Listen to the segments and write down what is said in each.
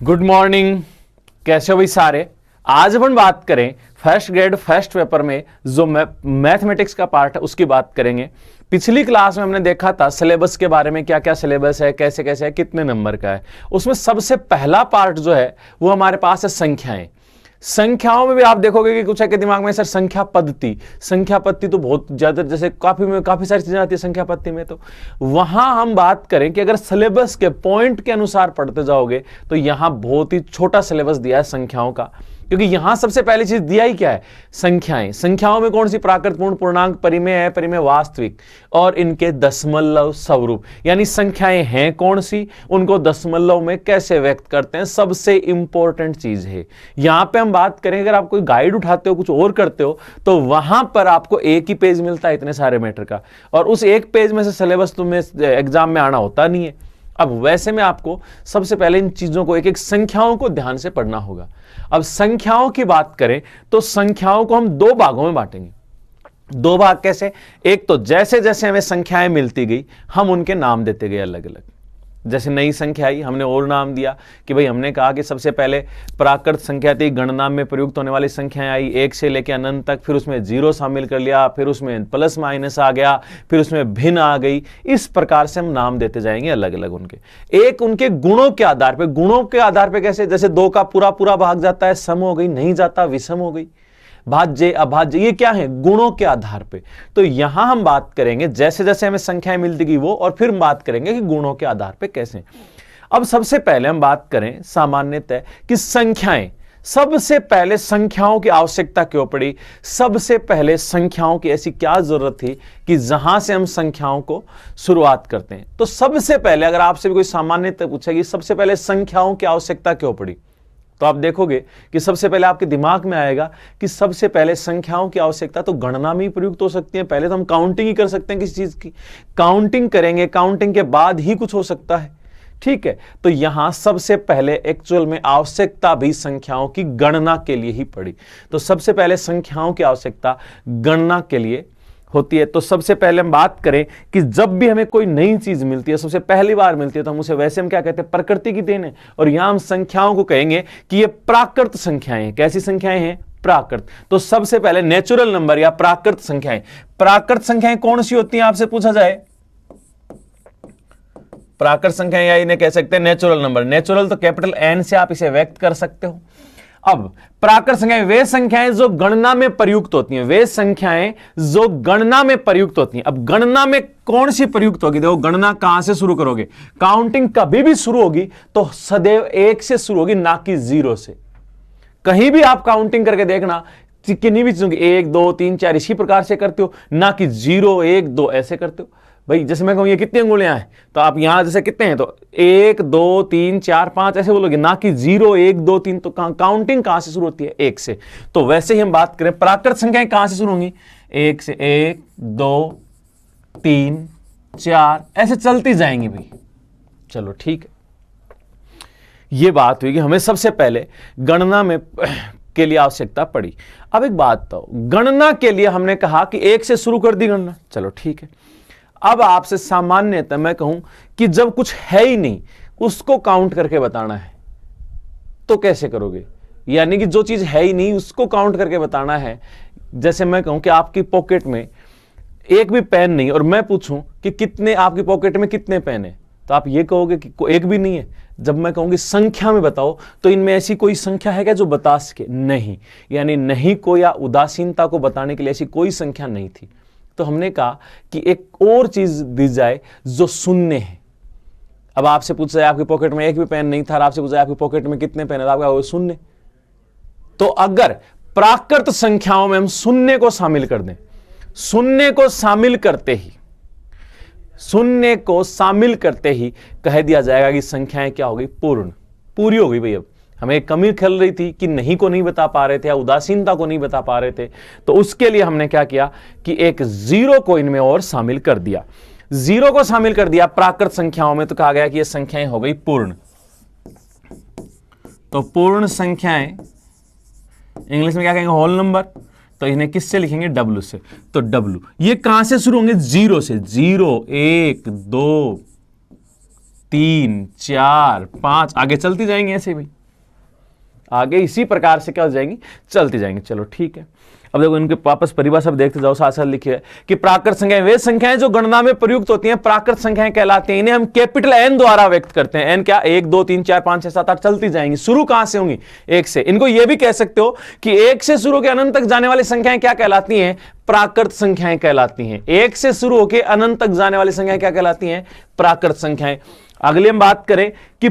Good morning. कैसे हो भाई सारे। आज अपन बात करें फर्स्ट ग्रेड फर्स्ट पेपर में जो मैथमेटिक्स का पार्ट है उसकी बात करेंगे। पिछली क्लास में हमने देखा था सिलेबस के बारे में, क्या क्या सिलेबस है, कैसे कैसे है, कितने नंबर का है। उसमें सबसे पहला पार्ट जो है वो हमारे पास है संख्याएं। संख्याओं में भी आप देखोगे कि कुछ है कि दिमाग में सर संख्या पद्धति तो बहुत ज्यादा, जैसे काफी सारी चीजें आती है संख्या पद्धति में। तो वहां हम बात करें कि अगर सिलेबस के पॉइंट के अनुसार पढ़ते जाओगे तो यहां बहुत ही छोटा सिलेबस दिया है संख्याओं का, क्योंकि यहां सबसे पहली चीज दिया ही क्या है, संख्याएं। संख्याओं में कौन सी, प्राकृत, पूर्ण, पूर्णांक, परिमेय, अपरिमेय, वास्तविक और इनके दशमलव स्वरूप। यानी संख्याएं हैं कौन सी, उनको दशमलव में कैसे व्यक्त करते हैं, सबसे इंपॉर्टेंट चीज है। यहां पे हम बात करें, अगर आप कोई गाइड उठाते हो, कुछ और करते हो, तो वहां पर आपको एक ही पेज मिलता है इतने सारे मैटर का, और उस एक पेज में से सिलेबस तुम्हें एग्जाम में आना होता नहीं है। अब वैसे में आपको सबसे पहले इन चीजों को, एक एक संख्याओं को ध्यान से पढ़ना होगा। अब संख्याओं की बात करें तो संख्याओं को हम दो भागों में बांटेंगे। दो भाग कैसे, एक तो जैसे जैसे हमें संख्याएं मिलती गई हम उनके नाम देते गए अलग अलग। जैसे नई संख्या आई हमने और नाम दिया कि भाई हमने कहा कि सबसे पहले प्राकृत संख्या थी, गणना में प्रयुक्त होने वाली संख्याएं आई 1 से लेकर अनंत तक, फिर उसमें जीरो शामिल कर लिया, फिर उसमें प्लस माइनस आ गया, फिर उसमें भिन्न आ गई। इस प्रकार से हम नाम देते जाएंगे अलग अलग उनके, एक उनके गुणों के आधार पर। गुणों के आधार पर कैसे, जैसे 2 का पूरा पूरा भाग जाता है सम हो गई, नहीं जाता विषम हो गई, भाज्य अभाज्य, ये क्या है, गुणों के आधार पे। तो यहां हम बात करेंगे जैसे जैसे हमें संख्याएं मिलती गई वो, और फिर हम बात करेंगे कि गुणों के आधार पे कैसे। अब सबसे पहले हम बात करें सामान्यतः कि संख्याएं, सबसे पहले संख्याओं की आवश्यकता क्यों पड़ी, सबसे पहले संख्याओं की ऐसी क्या जरूरत थी कि जहां से हम संख्याओं को शुरुआत करते हैं। तो सबसे पहले अगर आपसे भी कोई सामान्यतः पूछे कि सबसे पहले संख्याओं की आवश्यकता क्यों पड़ी, तो आप देखोगे कि सबसे पहले आपके दिमाग में आएगा कि सबसे पहले संख्याओं की आवश्यकता तो गणना में ही प्रयुक्त हो सकती है। पहले तो हम काउंटिंग ही कर सकते हैं किसी चीज की, काउंटिंग करेंगे, काउंटिंग के बाद ही कुछ हो सकता है, ठीक है। तो यहां सबसे पहले एक्चुअल में आवश्यकता भी संख्याओं की गणना के लिए ही पड़ी। तो सबसे पहले संख्याओं की आवश्यकता गणना के लिए होती है। तो सबसे पहले हम बात करें कि जब भी हमें कोई नई चीज मिलती है, सबसे पहली बार मिलती है, तो हम उसे वैसे हम क्या कहते हैं, प्रकृति की देन है। और यहां हम संख्याओं को कहेंगे कि ये प्राकृत संख्याएं हैं। कैसी संख्याएं हैं, प्राकृत। तो सबसे पहले नेचुरल नंबर या प्राकृत संख्याएं। प्राकृत संख्याएं कौन सी होती हैं आपसे पूछा जाए, प्राकृत संख्याएं या इन्हें कह सकते हैं नेचुरल नंबर। नेचुरल तो कैपिटल एन से आप इसे व्यक्त कर सकते हो। अब प्राकृत संख्याएं वे संख्याएं जो गणना में प्रयुक्त होती हैं, वे संख्याएं जो गणना में प्रयुक्त होती हैं। अब गणना में कौन सी प्रयुक्त होगी, देखो गणना कहां से शुरू करोगे, काउंटिंग कभी भी शुरू होगी तो सदैव 1 से शुरू होगी, ना कि 0 से। कहीं भी आप काउंटिंग करके देखना, किन्हीं भी चीजों की 1 2 3 4 इसी प्रकार से करते हो, ना कि 0 1 2 ऐसे करते हो। भाई जैसे मैं कहूं ये कितनी अंगुलियां हैं, तो आप यहां जैसे कितने हैं, तो 1 2 3 4 5 ऐसे बोलोगे, ना कि 0 1 2 3। तो काउंटिंग कहां से शुरू होती है, 1 से। तो वैसे ही हम बात करें प्राकृत संख्याएं कहां से शुरू होंगी, 1 से, 1 2 3 4 ऐसे चलती जाएंगी भाई। चलो ठीक है, ये बात हुई कि हमें सबसे पहले गणना में के लिए आवश्यकता पड़ी। अब एक बात तो, गणना के लिए हमने कहा कि 1 से शुरू कर दी गणना, चलो ठीक है। अब आपसे सामान्यतः मैं कहूं कि जब कुछ है ही नहीं उसको काउंट करके बताना है, तो कैसे करोगे, यानी कि जो चीज है ही नहीं उसको काउंट करके बताना है। जैसे मैं कहूं कि आपकी पॉकेट में एक भी पेन नहीं, और मैं पूछूं कि कितने आपकी पॉकेट में कितने पेन है, तो आप ये कहोगे कि एक भी नहीं है। जब मैं कहूंगी संख्या में बताओ, तो इनमें ऐसी कोई संख्या है क्या जो बता सके, नहीं, यानी नहीं को या उदासीनता को बताने के लिए ऐसी कोई संख्या नहीं थी। तो हमने कहा कि एक और चीज दी जाए जो शून्य है। अब आपसे पूछा जाए आपकी पॉकेट में एक भी पेन नहीं था, और आपसे पूछा जाए आपकी पॉकेट में कितने पेन है, तो आप कहोगे शून्य। तो अगर प्राकृत संख्याओं में हम शून्य को शामिल कर दें, शून्य को शामिल करते ही कह दिया जाएगा कि संख्याएं क्या हो गई, पूरी हो गई भाई। अब हमें कमी खल रही थी कि नहीं को नहीं बता पा रहे थे या उदासीनता को नहीं बता पा रहे थे, तो उसके लिए हमने क्या किया कि एक 0 को इनमें और शामिल कर दिया। 0 को शामिल कर दिया प्राकृत संख्याओं में, तो कहा गया कि ये संख्याएं हो गई पूर्ण। तो पूर्ण संख्याएं इंग्लिश में क्या कहेंगे, होल नंबर। तो इन्हें किससे लिखेंगे, W से। तो W ये कहां से शुरू होंगे, 0 से। 0 1 2 3 4 5 आगे चलती जाएंगी ऐसे भाई, आगे इसी प्रकार से क्या हो जाएंगी, चलती जाएंगी। चलो ठीक है, अब देखो इनके वापस परिभाषा देखते जाओ, साथ साथ लिखिए कि प्राकृत संख्याएं वे संख्याएं जो गणना में प्रयुक्त होती हैं प्राकृत संख्याएं कहलाती हैं। इन्हें हम कैपिटल एन द्वारा व्यक्त करते हैं। एन क्या, 1 2 3 4 5 6 7 8 चलती जाएंगी। शुरू कहां से होंगी, 1 से। इनको यह भी कह सकते हो कि 1 से शुरू होकर अनंत तक जाने वाली संख्याएं क्या कहलाती हैं, प्राकृत संख्याएं कहलाती हैं। 1 से शुरू होकर अनंत तक जाने वाली संख्याएं क्या कहलाती हैं, प्राकृत संख्याएं। अगली हम बात करें कि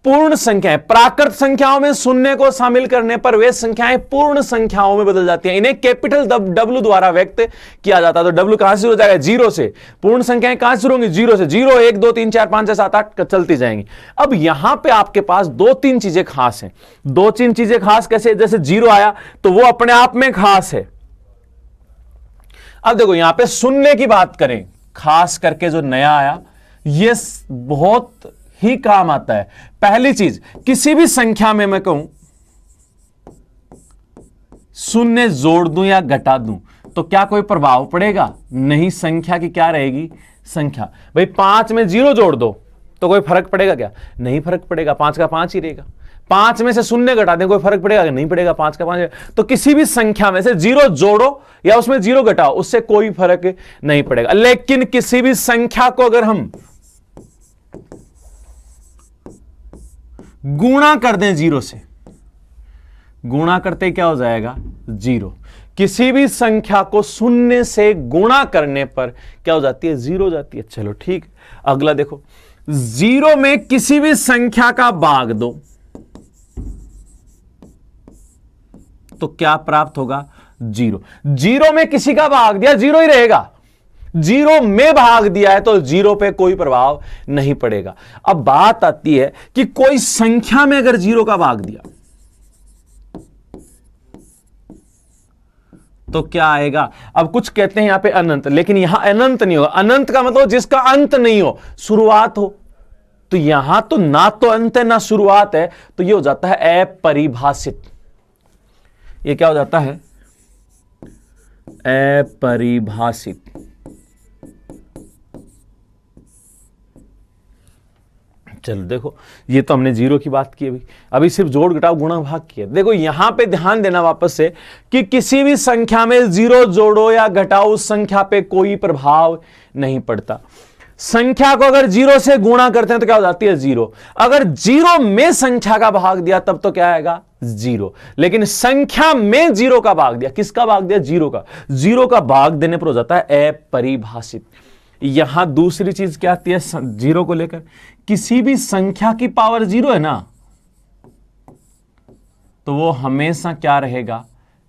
पूर्ण संख्याएं, प्राकृत संख्याओं में शून्य को शामिल करने पर वे संख्याएं पूर्ण संख्याओं में बदल जाती हैं। इन्हें कैपिटल W द्वारा व्यक्त किया जाता है। तो W कहां से शुरू हो जाएगा, 0 से। पूर्ण संख्याएं कहां से शुरू होंगी, 0 से। 0 1 2 3 4 5 6 7 8 चलती जाएंगी। अब यहां पे आपके पास 2-3 चीजें खास हैं। 2-3 चीजें खास कैसे, जैसे 0 आया तो वो अपने आप में खास है। अब देखो यहां पे शून्य की बात करें, खास करके जो नया आया ये बहुत ही काम आता है। पहली चीज, किसी भी संख्या में मैं कहूं शून्य जोड़ दूं या घटा दूं तो क्या कोई प्रभाव पड़ेगा, नहीं। संख्या की क्या रहेगी, संख्या। भाई 5 में 0 जोड़ दो तो कोई फर्क पड़ेगा क्या, नहीं फर्क पड़ेगा, 5 का 5 ही रहेगा। 5 में से शून्य घटा दें, कोई फर्क पड़ेगा, नहीं पड़ेगा, 5 का 5। तो किसी भी संख्या में से 0 जोड़ो या उसमें 0 घटाओ, उससे कोई फर्क नहीं पड़ेगा। लेकिन किसी भी संख्या को अगर हम गुणा कर दें 0 से, गुणा करते क्या हो जाएगा, 0। किसी भी संख्या को शून्य से गुणा करने पर क्या हो जाती है, 0 हो जाती है। चलो ठीक, अगला देखो, 0 में किसी भी संख्या का भाग दो तो क्या प्राप्त होगा, 0। 0 में किसी का भाग दिया 0 ही रहेगा। 0 में भाग दिया है तो 0 पे कोई प्रभाव नहीं पड़ेगा। अब बात आती है कि कोई संख्या में अगर 0 का भाग दिया तो क्या आएगा। अब कुछ कहते हैं यहां पे अनंत, लेकिन यहां अनंत नहीं होगा। अनंत का मतलब जिसका अंत नहीं हो, शुरुआत हो। तो यहां तो ना तो अंत है ना शुरुआत है, तो ये हो जाता है अपरिभाषित। ये क्या हो जाता है, अपरिभाषित। चलो देखो, ये तो हमने 0 की बात की अभी सिर्फ जोड़ घटाव गुणा भाग किया। देखो यहां पे ध्यान देना वापस से कि किसी भी संख्या में 0 जोड़ो या घटाओ, उस संख्या पे कोई प्रभाव नहीं पड़ता। संख्या को अगर 0 से गुणा करते हैं तो क्या हो जाती है, 0। अगर 0 में संख्या का भाग दिया तब तो क्या आएगा, 0। लेकिन संख्या में 0 का भाग दिया, किसका भाग दिया, 0 का। 0 का भाग देने पर हो जाता है अपरिभाषित। यहां दूसरी चीज क्या आती है 0 को लेकर, किसी भी संख्या की पावर 0 है ना तो वो हमेशा क्या रहेगा,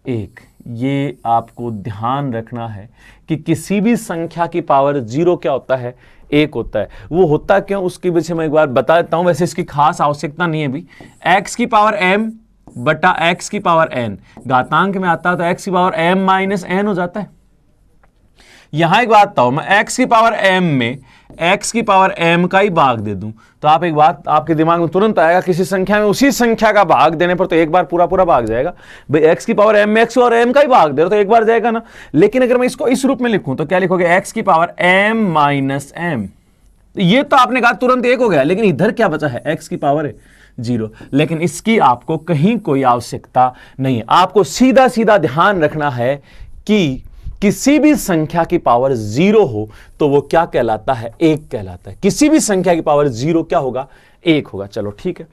1। ये आपको ध्यान रखना है कि किसी भी संख्या की पावर 0 क्या होता है, 1 होता है। वो होता क्यों, उसकी वजह मैं एक बार बता देता हूं। वैसे इसकी खास आवश्यकता नहीं है अभी। x की पावर m बटा x की पावर n घातांक में आता है तो x की पावर m माइनस n हो जाता है। यहां एक बात बताओ, मैं x की पावर m में x की पावर m का ही भाग दे दूं तो आप एक बात आपके दिमाग में तुरंत आएगा, किसी संख्या में उसी संख्या का भाग देने पर तो एक बार पूरा पूरा भाग जाएगा। भाई x की पावर m में x और m का ही भाग दे रहा तो एक बार जाएगा ना। लेकिन अगर मैं इसको इस रूप में लिखूं तो क्या लिखोगे, x की पावर m माइनस m। ये तो आपने कहा तुरंत 1 हो गया, लेकिन इधर क्या बचा है, x की पावर है 0। लेकिन इसकी आपको कहीं कोई आवश्यकता नहीं है। आपको सीधा सीधा ध्यान रखना है कि किसी भी संख्या की पावर 0 हो तो वो क्या कहलाता है, 1 कहलाता है। किसी भी संख्या की पावर 0 क्या होगा, 1 होगा। चलो ठीक है,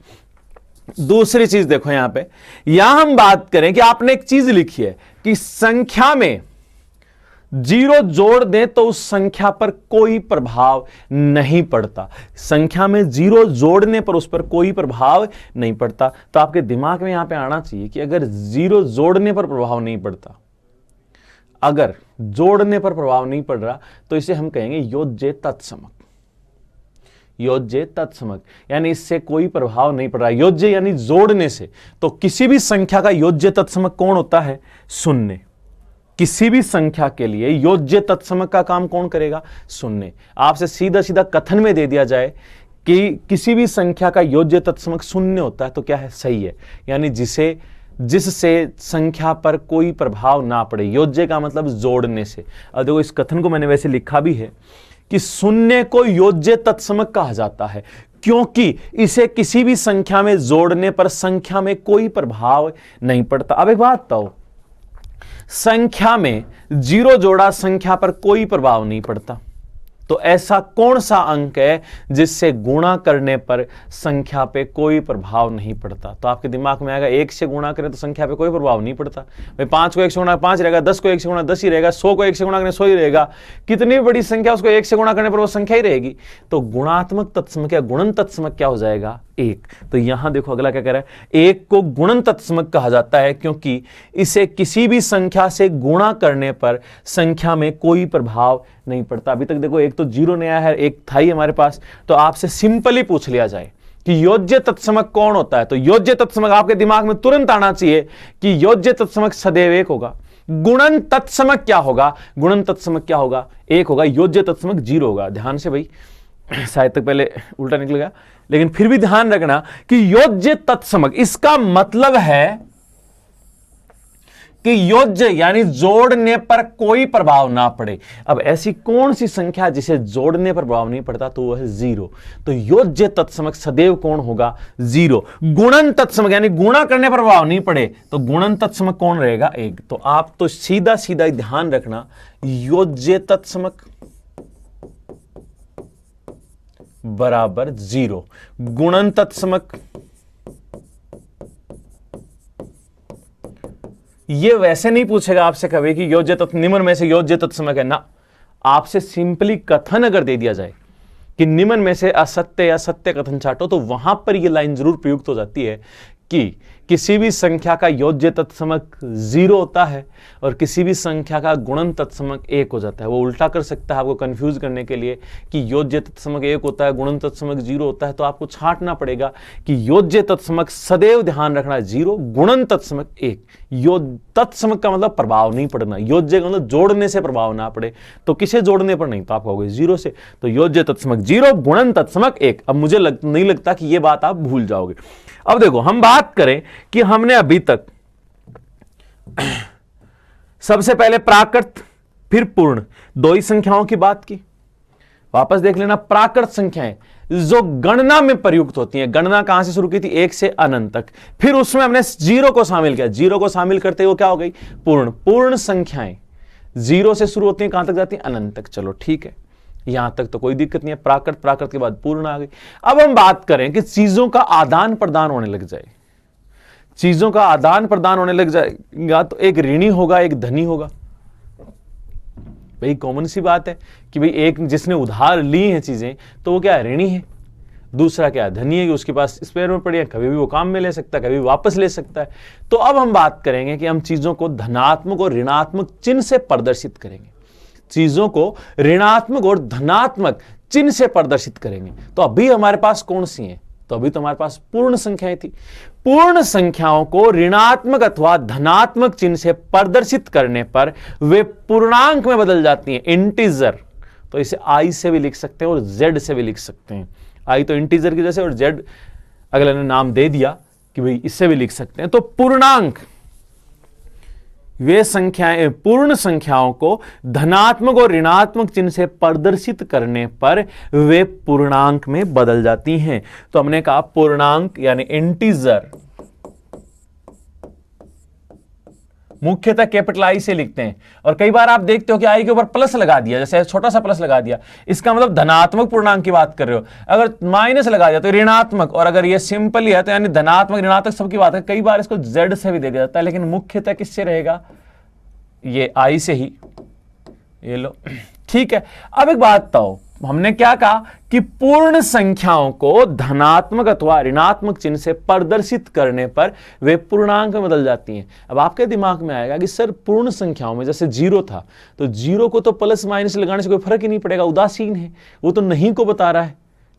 दूसरी चीज देखो यहां पे, यहां हम बात करें कि आपने एक चीज लिखी है कि संख्या में 0 जोड़ दें तो उस संख्या पर कोई प्रभाव नहीं पड़ता। संख्या में 0 जोड़ने पर उस पर कोई प्रभाव नहीं पड़ता। तो आपके दिमाग में यहां पे आना चाहिए कि अगर 0 जोड़ने पर प्रभाव नहीं पड़ता, अगर जोड़ने पर प्रभाव नहीं पड़ रहा तो इसे हम कहेंगे योज्य तत्समक। योज्य तत्समक यानी इससे कोई प्रभाव नहीं पड़ रहा, योज्य यानी जोड़ने से। तो किसी भी संख्या का योज्य तत्समक कौन होता है, 0। किसी भी संख्या के लिए योज्य तत्समक का काम कौन करेगा, 0। आपसे सीधा सीधा कथन में दे दिया जाए कि किसी भी संख्या का योज्य तत्समक 0 होता है तो क्या है, सही है। यानी जिससे संख्या पर कोई प्रभाव ना पड़े। योज्य का मतलब जोड़ने से। अब देखो इस कथन को मैंने वैसे लिखा भी है कि 0 को योज्य तत्समक कहा जाता है। क्योंकि इसे किसी भी संख्या में जोड़ने पर संख्या में कोई प्रभाव नहीं पड़ता। अब एक बात बताओ, संख्या में 0 जोड़ा संख्या पर कोई प्रभाव नहीं पड़ता, तो ऐसा कौन सा अंक है जिससे गुणा करने पर संख्या पे कोई प्रभाव नहीं पड़ता? तो आपके दिमाग में आएगा 1 से गुणा करें तो संख्या पे कोई प्रभाव नहीं पड़ता। भाई 5 को 1 से गुणा 5 रहेगा, 10 को 1 से गुणा 10 ही रहेगा, 100 को 1 से गुणा करने 100 ही रहेगा। कितनी बड़ी संख्या उसको 1 से गुणा करने पर वो संख्या ही रहेगी। तो गुणात्मक तत्समक गुणन तत्समक क्या हो जाएगा? 1। तो यहां देखो अगला क्या कह रहा है, 1 को गुणन तत्समक कहा जाता है क्योंकि इसे किसी भी संख्या से गुणा करने पर संख्या में कोई प्रभाव नहीं पड़ता। अभी तक देखो एक तो 0 नया है, एक था ही हमारे पास, तो आपसे सिंपली पूछ लिया जाए कि योज्य तत्समक कौन होता है, तो योज्य तत्समक आपके दिमाग में तुरंत आना चाहिए कि योज्य तत्समक सदैव 1 होगा। गुणन तत्समक क्या होगा? गुणन तत्समक क्या होगा? 1 होगा। योज्य तत्समक 0 होगा। ध्यान से भाई, शायद तक पहले उल्टा निकल गया, लेकिन फिर भी ध्यान रखना कि योज्य तत्समक, इसका मतलब है कि योज्य यानी जोड़ने पर कोई प्रभाव ना पड़े। अब ऐसी कौन सी संख्या जिसे जोड़ने पर प्रभाव नहीं पड़ता? तो वह है 0। तो योज्य तत्समक सदैव कौन होगा? 0। गुणन तत्समक यानी गुणा करने पर प्रभाव नहीं पड़े, तो गुणन तत्समक कौन रहेगा? 1। तो आप तो सीधा सीधा ध्यान रखना, योज्य तत्समक बराबर 0, गुणन तत्समक ये वैसे नहीं पूछेगा आपसे कभी कि योज्य तत्व निम्न में से योज्य तत्समक है ना। आपसे सिंपली कथन अगर दे दिया जाए कि निम्न में से असत्य या सत्य कथन छाटो, तो वहां पर यह लाइन जरूर प्रयुक्त हो जाती है कि किसी भी संख्या का योज्य तत्समक 0 होता है और किसी भी संख्या का गुणन तत्समक 1 हो जाता है। वो उल्टा कर सकता है आपको कंफ्यूज करने के लिए कि योज्य तत्समक 1 होता है, गुणन तत्समक 0 होता है। तो आपको छांटना पड़ेगा कि योज्य तत्समक सदैव ध्यान रखना 0, गुणन तत्समक 1। तत्समक का मतलब प्रभाव नहीं पड़ना, योज्य का मतलब जोड़ने से प्रभाव ना पड़े। तो किसे जोड़ने पर नहीं? तो आप कहोगे 0 से। तो योज्य तत्समक 0, गुणन तत्समक 1। अब मुझे नहीं लगता कि यह बात आप भूल जाओगे। अब देखो, हम बात करें कि हमने अभी तक सबसे पहले प्राकृत फिर पूर्ण 2 ही संख्याओं की बात की। वापस देख लेना, प्राकृत संख्याएं जो गणना में प्रयुक्त होती हैं। गणना कहां से शुरू की थी? 1 से अनंत तक। फिर उसमें हमने 0 को शामिल किया। 0 को शामिल करते हुए क्या हो गई? पूर्ण। पूर्ण संख्याएं 0 से शुरू होती हैं, कहां तक जाती हैं? अनंत तक। चलो ठीक है, यहां तक तो कोई दिक्कत नहीं है। प्राकृत, प्राकृत के बाद पूर्ण आ गई। अब हम बात करें कि चीजों का आदान प्रदान होने लग जाए। चीजों का आदान प्रदान होने लग जाएगा तो एक ऋणी होगा, एक धनी होगा। भाई कॉमन सी बात है कि भाई एक जिसने उधार ली हैं चीजें, तो वो क्या है? ऋणी है। दूसरा क्या है? धनी है कि उसके पास स्पेयर में पड़ी है, कभी भी वो काम में ले सकता है, कभी भी वापस ले सकता है। तो अब हम बात करेंगे कि हम चीजों को धनात्मक और ऋणात्मक चिन्ह से प्रदर्शित करेंगे। चीजों को ऋणात्मक और धनात्मक चिन्ह से प्रदर्शित करेंगे। तो अभी हमारे पास कौन सी हैं? तो अभी तो हमारे पास पूर्ण संख्याएं थी। पूर्ण संख्याओं को ऋणात्मक अथवा धनात्मक चिन्ह से प्रदर्शित करने पर वे पूर्णांक में बदल जाती हैं, इंटीजर। तो इसे आई से भी लिख सकते हैं और जेड से भी लिख सकते हैं। आई तो इंटीजर की जैसे, और जेड अगले ने नाम दे दिया कि भाई इससे भी लिख सकते हैं। तो पूर्णांक, वे संख्याएं, पूर्ण संख्याओं को धनात्मक और ऋणात्मक चिन्ह से प्रदर्शित करने पर वे पूर्णांक में बदल जाती हैं। तो हमने कहा पूर्णांक यानी इंटीजर मुख्यतः कैपिटल आई से लिखते हैं। और कई बार आप देखते हो कि आई के ऊपर प्लस लगा दिया, जैसे छोटा सा प्लस लगा दिया, इसका मतलब धनात्मक पूर्णांक की बात कर रहे हो। अगर माइनस लगा दिया तो ऋणात्मक, और अगर ये सिंपल ही है तो यानी धनात्मक ऋणात्मक सबकी बात है। कई बार इसको जेड से भी देखा जाता है, लेकिन मुख्यतः किससे रहेगा? ये आई से ही। ये लो, ठीक है। अब एक बात बताओ, हमने क्या कहा कि पूर्ण संख्याओं को धनात्मक अथवा ऋणात्मक चिन्ह से प्रदर्शित करने पर वे पूर्णांक में बदल जाती हैं। अब आपके दिमाग में आएगा कि सर पूर्ण संख्याओं में जैसे 0 था, तो 0 को तो प्लस माइनस लगाने से कोई फर्क ही नहीं पड़ेगा, उदासीन है, वो तो नहीं को बता रहा है।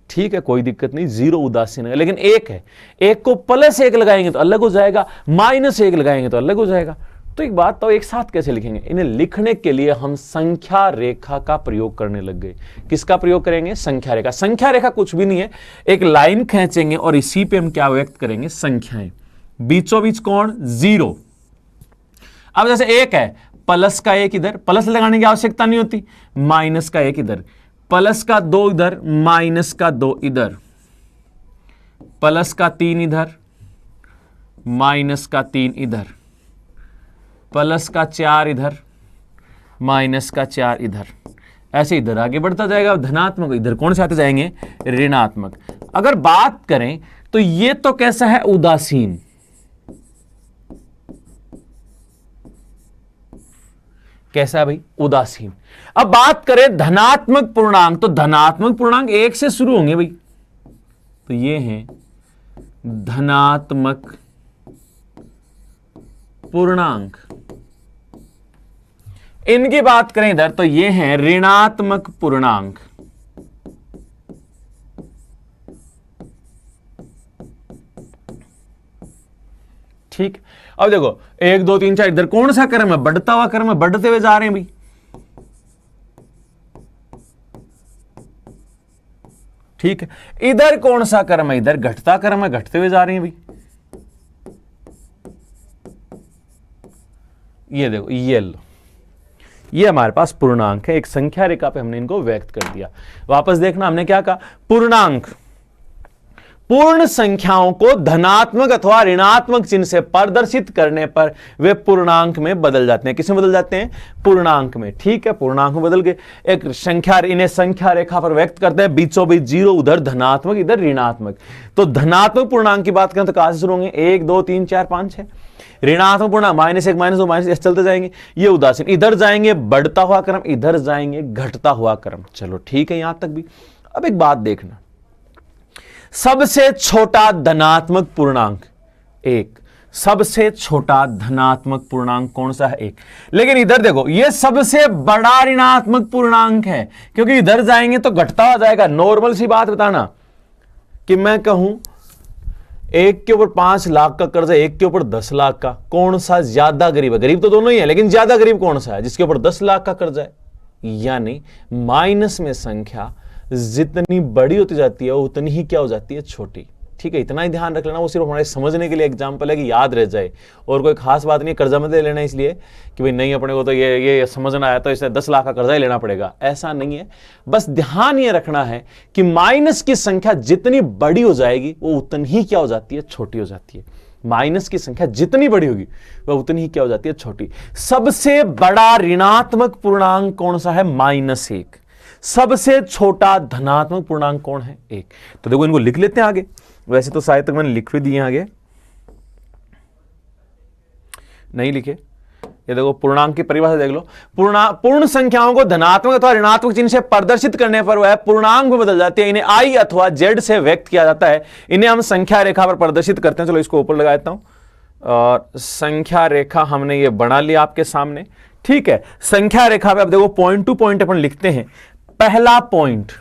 ठीक है, कोई दिक्कत नहीं, 0 उदासीन है। लेकिन 1 है, 1 को +1 लगाएंगे तो अलग हो जाएगा, -1 लगाएंगे तो अलग हो जाएगा। तो एक बात तो एक साथ कैसे लिखेंगे? इन्हें लिखने के लिए हम संख्या रेखा का प्रयोग करने लग गए। किसका प्रयोग करेंगे? संख्या रेखा। संख्या रेखा कुछ भी नहीं है, एक लाइन खींचेंगे और इसी पे हम क्या व्यक्त करेंगे? संख्याएं। बीचों बीच कौन? 0। अब जैसे 1 है, प्लस का 1 इधर, प्लस लगाने की आवश्यकता नहीं होती, माइनस का 1 इधर, प्लस का 2 इधर, माइनस का 2 इधर। प्लस का 3 इधर, माइनस का 3 इधर, प्लस का 4 इधर, माइनस का 4 इधर, ऐसे इधर आगे बढ़ता जाएगा। धनात्मक इधर कौन से आते जाएंगे, ऋणात्मक। अगर बात करें तो ये तो कैसा है, उदासीन। कैसा है भाई, उदासीन। अब बात करें धनात्मक पूर्णांक, तो धनात्मक पूर्णांक 1 से शुरू होंगे भाई, तो ये हैं धनात्मक पूर्णांक। इनकी बात करें इधर तो ये हैं ऋणात्मक पूर्णांक। ठीक, अब देखो 1 2 3 4 इधर कौन सा क्रम है, बढ़ता हुआ क्रम है, बढ़ते हुए जा रहे हैं भाई। ठीक है, इधर कौन सा क्रम है, इधर घटता क्रम है, घटते हुए जा रहे हैं भाई। ये देखो, ये लो, ये हमारे पास पूर्णांक है। एक संख्या रेखा पे हमने इनको व्यक्त कर दिया। वापस देखना, हमने क्या कहा, पूर्णांक पूर्ण संख्याओं को धनात्मक अथवा ऋणात्मक चिन्ह से प्रदर्शित करने पर वे पूर्णांक में बदल जाते हैं। किसमें बदल जाते हैं, पूर्णांक में। ठीक है, पूर्णांक में बदल के एक संख्या, इन्हें संख्या रेखा पर व्यक्त करते हैं, बीचों बीच जीरो, उधर धनात्मक इधर ऋणात्मक। तो धनात्मक पूर्णांक की बात करें तो कहां से शुरू होंगे, 1 2 3 4 5 6। ऋणात्मक पूर्णांक -1 -2 -s चलते जाएंगे, ये उदासीन। इधर जाएंगे बढ़ता हुआ क्रम, इधर जाएंगे घटता हुआ क्रम। चलो ठीक है, यहां तक भी। अब एक बात देखना, सबसे छोटा धनात्मक पूर्णांक 1, सबसे छोटा धनात्मक पूर्णांक कौन सा है, 1। लेकिन इधर देखो, ये सबसे बड़ा ऋणात्मक पूर्णांक है, क्योंकि इधर जाएंगे तो घटता हो जाएगा। नॉर्मल सी बात बताना कि मैं कहूं 1 के ऊपर 5 लाख का कर्ज है, 1 के ऊपर 10 लाख का, कौन सा ज्यादा गरीब है? गरीब तो दोनों ही है, लेकिन ज्यादा गरीब कौन सा है, जिसके ऊपर 10 लाख का कर्ज है? यानी माइनस में संख्या जितनी बड़ी होती जाती है उतनी ही क्या हो जाती है, छोटी। ठीक है, इतना ही ध्यान रख लेना। वो सिर्फ हमारे समझने के लिए एग्जाम्पल है कि याद रह जाए, और कोई खास बात नहीं है। कर्जा मत ले लेना इसलिए कि भाई नहीं अपने को तो ये समझना आया तो इसे 10 लाख का कर्जा ही लेना पड़ेगा, ऐसा नहीं है। बस ध्यान ये रखना है कि माइनस की संख्या जितनी बड़ी हो जाएगी वो उतनी ही क्या हो जाती है, छोटी हो जाती है। माइनस की संख्या जितनी बड़ी होगी वह उतनी ही क्या हो जाती है, छोटी। सबसे बड़ा ऋणात्मक पूर्णांक कौन सा है, -1। सबसे छोटा धनात्मक पूर्णांक कौन है, 1। तो देखो इनको लिख लेते हैं आगे। वैसे तो शायद तक मैंने लिख भी दिए, आगे नहीं लिखे। ये देखो पूर्णांक की परिभाषा देख लो, पूर्ण संख्याओं को धनात्मक अथवा ऋणात्मक चिन्ह से प्रदर्शित करने पर वह पूर्णांक में बदल जाती है। इन्हें I अथवा Z से व्यक्त किया जाता है। इन्हें हम संख्या रेखा पर प्रदर्शित करते हैं। चलो इसको ऊपर लगा देता हूं, और संख्या रेखा हमने ये बना लिया आपके सामने। ठीक है, संख्या रेखा पे अब देखो पॉइंट टू पॉइंट अपन लिखते हैं। पहला पॉइंट,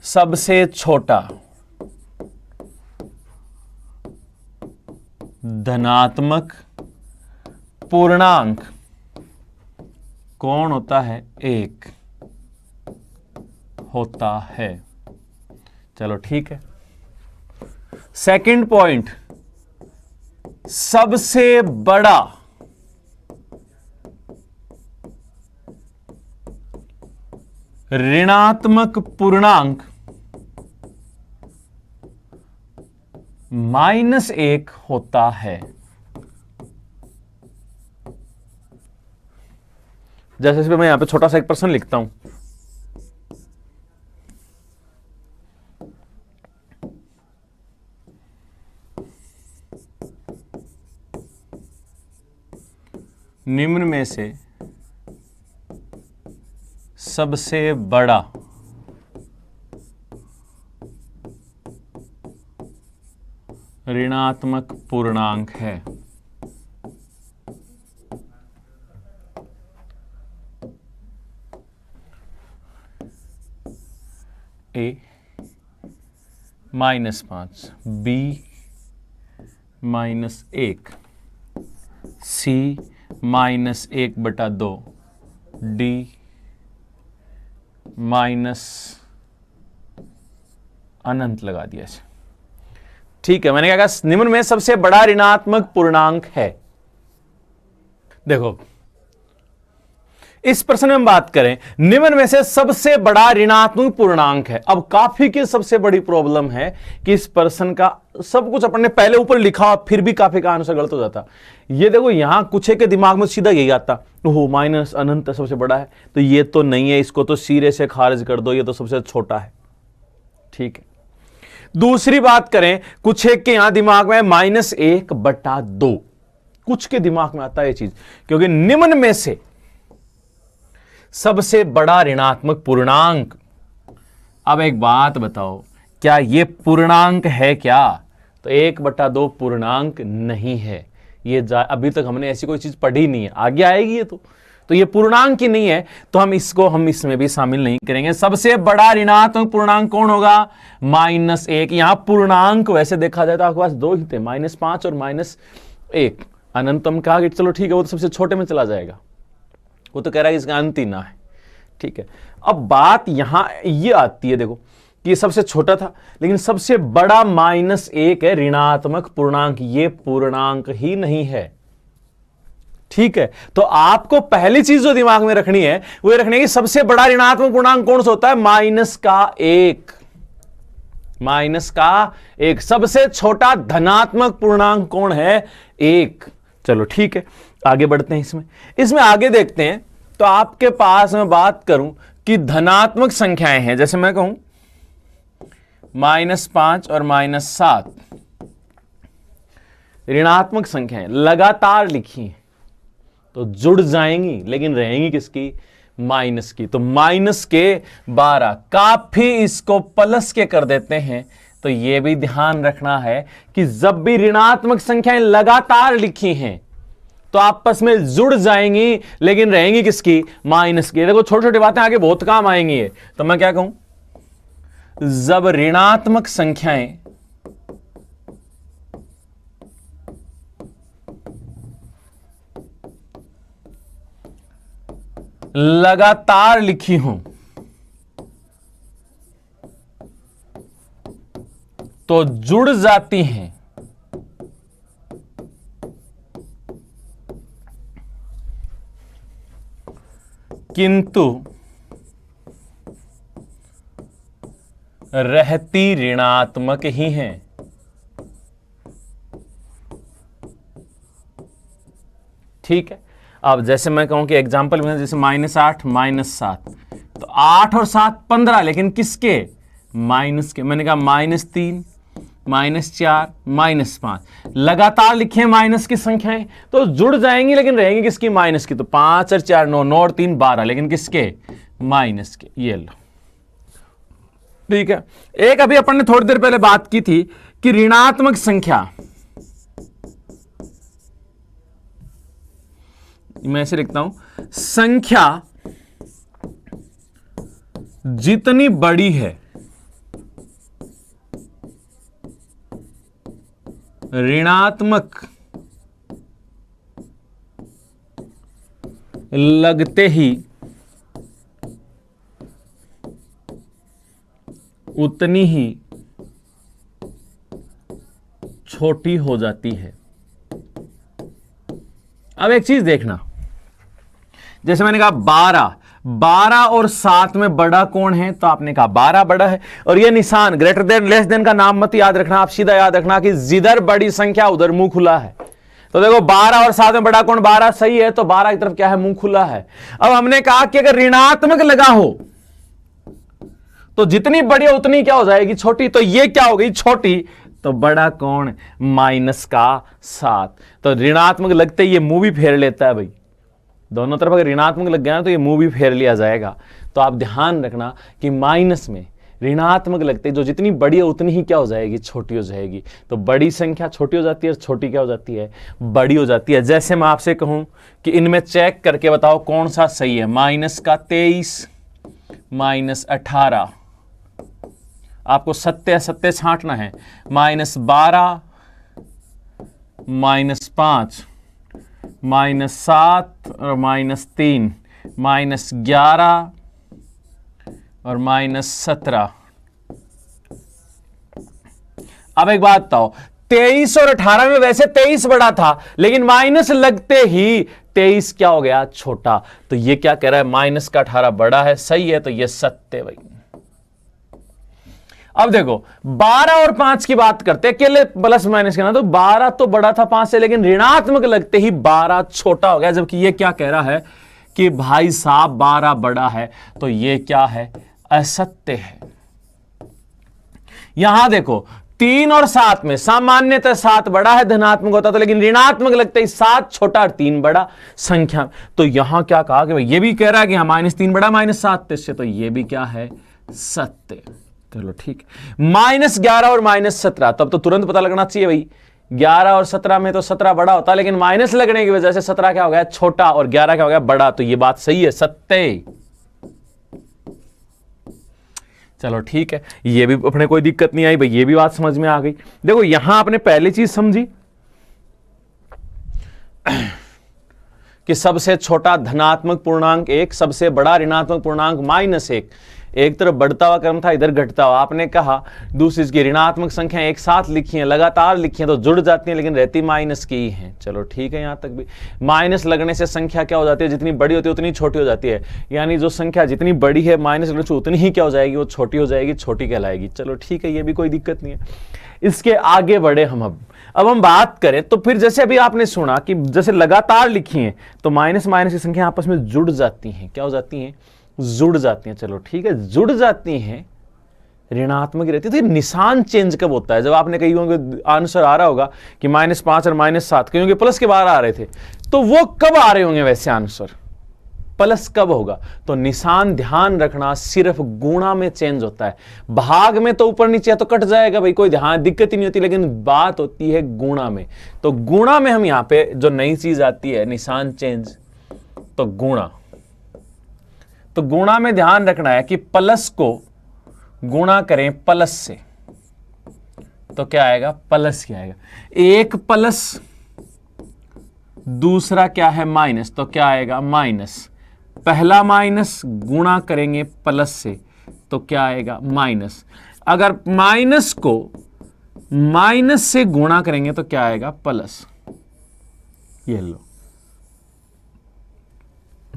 सबसे छोटा धनात्मक पूर्णांक कौन होता है, 1 होता है। चलो ठीक है। सेकंड पॉइंट, सबसे बड़ा ऋणात्मक पूर्णांक -1 होता है। जैसे इसमें मैं यहां पे छोटा सा एक प्रश्न लिखता हूं, निम्न में से सबसे बड़ा ऋणात्मक पूर्णांक है। A -5, B -1, C -1/2, D अनंत लगा दिया। ठीक है, मैंने क्या कहा, निम्न में सबसे बड़ा ऋणात्मक पूर्णांक है। देखो इस प्रश्न में हम बात करें निम्न में से सबसे बड़ा ऋणात्मक पूर्णांक है। अब काफी की सबसे बड़ी प्रॉब्लम है कि इस प्रश्न का सब कुछ अपने पहले ऊपर लिखा फिर भी काफी का आंसर गलत हो जाता। ये देखो यहां कुछ के दिमाग में सीधा यही आता, ओहो माइनस अनंत सबसे बड़ा है, तो ये तो नहीं है, इसको तो सिरे से खारिज कर दो, ये तो सबसे छोटा है। ठीक है, दूसरी बात करें, कुछ एक के यहां दिमाग में -1/2, कुछ के दिमाग में आता है ये चीज, क्योंकि निम्न में से सबसे बड़ा ऋणात्मक पूर्णांक। अब एक बात बताओ, क्या ये पूर्णांक है क्या? तो 1/2 पूर्णांक नहीं है। ये अभी तक हमने ऐसी कोई चीज पढ़ी नहीं है, आगे आएगी ये तो ये पूर्णांक ही नहीं है, तो हम इसमें भी शामिल नहीं करेंगे। सबसे बड़ा ऋणात्मक पूर्णांक कौन होगा? -1। यहां पूर्णांक वैसे देखा जाए तो आपके पास दो ही थे, -5 और -1। अनंतम कहा कि चलो ठीक है, वो तो सबसे छोटे में चला जाएगा, वो तो कह रहा है इसका अंत ही ना है। ठीक है, अब बात यहां ये आती है, देखो कि ये सबसे छोटा था, लेकिन सबसे बड़ा -1 है ऋणात्मक पूर्णांक, ये पूर्णांक ही नहीं है। ठीक है, तो आपको पहली चीज जो दिमाग में रखनी है वो ये रखनी है कि सबसे बड़ा ऋणात्मक पूर्णांक कौन सा होता है? -1। -1। सबसे छोटा धनात्मक पूर्णांक कौन है? 1। चलो ठीक है, आगे बढ़ते हैं। इसमें आगे देखते हैं। तो आपके पास मैं बात करूं कि धनात्मक संख्याएं हैं, जैसे मैं कहूं -5 और -7 ऋणात्मक संख्याएं लगातार लिखी हैं, तो जुड़ जाएंगी, लेकिन रहेंगी किसकी? माइनस की। तो -12 काफी इसको प्लस के कर देते हैं। तो यह भी ध्यान रखना है कि जब भी ऋणात्मक संख्याएं लगातार लिखी हैं तो आपस में जुड़ जाएंगी, लेकिन रहेंगी किसकी? माइनस की। देखो छोटी छोटी बातें आगे बहुत काम आएंगी है। तो मैं क्या कहूं, जब ऋणात्मक संख्याएं लगातार लिखी हों तो जुड़ जाती हैं, किंतु रहती ऋणात्मक ही हैं। ठीक है, अब जैसे मैं कहूं कि एग्जांपल में जैसे -8 -7, तो 8 और 7 15, लेकिन किसके? माइनस के। मैंने कहा -3 -4 -5 लगातार लिखे माइनस की संख्याएं तो जुड़ जाएंगी, लेकिन रहेंगी किसकी? माइनस की। तो 5 और 4 9, 9 और 3 12, लेकिन किसके? माइनस के। ये लो, ठीक है। एक अभी अपन ने थोड़ी देर पहले बात की थी कि ऋणात्मक संख्या, मैं ऐसे लिखता हूं, संख्या जितनी बड़ी है ऋणात्मक लगते ही उतनी ही छोटी हो जाती है। अब एक चीज देखना, जैसे मैंने कहा 12 और 7 में बड़ा कौन है? तो आपने कहा 12 बड़ा है, और ये निशान ग्रेटर देन लेस देन का नाम मत याद रखना, आप सीधा याद रखना कि जिधर बड़ी संख्या उधर मुंह खुला है। तो देखो 12 और 7 में बड़ा कौन? 12 सही है, तो 12 की तरफ क्या है? मुंह खुला है। अब हमने कहा कि अगर ऋणात्मक लगा हो तो जितनी बड़ी उतनी क्या हो जाएगी? छोटी। तो ये क्या हो गई? छोटी। तो बड़ा कौन? -7। तो ऋणात्मक लगते ही ये मुंह भी फेर लेता है भाई, दोनों तरफ अगर ऋणात्मक लग गया तो ये मुंह भी फेर लिया जाएगा। तो आप ध्यान रखना कि माइनस में ऋणात्मक लगते जो जितनी बड़ी है उतनी ही क्या हो जाएगी? छोटी हो जाएगी। तो बड़ी संख्या छोटी हो जाती है और छोटी क्या हो जाती है? बड़ी हो जाती है। जैसे मैं आपसे कहूं कि इनमें चेक करके बताओ कौन सा सही है? -23 -18, आपको सत्य छांटना है। -12 -5 -7 और -3 -11 और -17। अब एक बात बताओ, 23 और 18 में वैसे 23 बड़ा था, लेकिन माइनस लगते ही 23 क्या हो गया, छोटा। तो ये क्या कह रहा है, माइनस का 18 बड़ा है, सही है, तो ये सत्य भाई। अब देखो 12 और 5 की बात करते हैं, अकेले प्लस माइनस करना, तो 12 तो बड़ा था 5 से, लेकिन ऋणात्मक लगते ही 12 छोटा हो गया, जबकि ये क्या कह रहा है कि भाई साहब 12 बड़ा है, तो ये क्या है, असत्य है। यहां देखो 3 और 7 में सामान्यतः 7 बड़ा है, धनात्मक होता तो, लेकिन ऋणात्मक लगता है 7 छोटा और 3 बड़ा संख्या। तो यहां क्या कहा कि भाई ये भी कह रहा है कि हाँ -3 बड़ा -7 से, तो ये भी क्या है, सत्य। चलो ठीक है। -11 और -17, तब तो तुरंत पता लगना चाहिए भाई, 11 और 17 में तो 17 बड़ा होता, लेकिन माइनस लगने की वजह से 17 क्या हो गया, छोटा, और 11 क्या हो गया, बड़ा। तो ये बात सही है, सत्य। चलो ठीक है, ये भी अपने कोई दिक्कत नहीं आई भाई, ये भी बात समझ में आ गई। देखो यहां आपने पहली चीज समझी कि सबसे छोटा धनात्मक पूर्णांक 1, सबसे बड़ा ऋणात्मक पूर्णांक -1। एक तरफ बढ़ता हुआ क्रम था, इधर घटता हुआ। आपने कहा दूसरी की ऋणात्मक संख्या एक साथ लिखी है, लगातार लिखी है, तो जुड़ जाती है, लेकिन रहती माइनस की ही है। चलो ठीक है, यहां तक भी माइनस लगने से संख्या क्या हो जाती है, जितनी बड़ी होती है उतनी छोटी हो जाती है। यानी जो संख्या जितनी बड़ी है माइनस लगने से उतनी ही क्या हो जाएगी, वो छोटी हो जाएगी, छोटी कहलाएगी। चलो ठीक है, ये भी कोई दिक्कत नहीं है। इसके आगे बढ़े हम। अब हम बात करें तो फिर जैसे अभी आपने सुना कि जैसे लगातार लिखी है तो माइनस माइनस की संख्या आपस में जुड़ जाती हैं। क्या हो जाती हैं, जुड़ जाती हैं। चलो ठीक है, जुड़ जाती हैं, ऋणात्मक रहती है। तो निशान चेंज कब होता है, जब आपने कहीं होंगे आंसर आ रहा होगा कि -5 और -7, कहीं होंगे प्लस के बाहर आ रहे थे, तो वो कब आ रहे होंगे वैसे आंसर, प्लस कब होगा। तो निशान ध्यान रखना, सिर्फ गुणा में चेंज होता है, भाग में तो ऊपर नीचे तो कट जाएगा भाई, कोई ध्यान दिक्कत ही नहीं होती, लेकिन बात होती है गुणा में। तो गुणा में हम यहां पे जो नई चीज आती है निशान चेंज, तो गुणा। तो गुणा में ध्यान रखना है कि प्लस को गुणा करें प्लस से, तो क्या आएगा, प्लस क्या आएगा, एक प्लस दूसरा क्या है माइनस, तो क्या आएगा माइनस। पहला माइनस गुणा करेंगे प्लस से तो क्या आएगा माइनस। अगर माइनस को माइनस से गुणा करेंगे तो क्या आएगा प्लस। ये लो,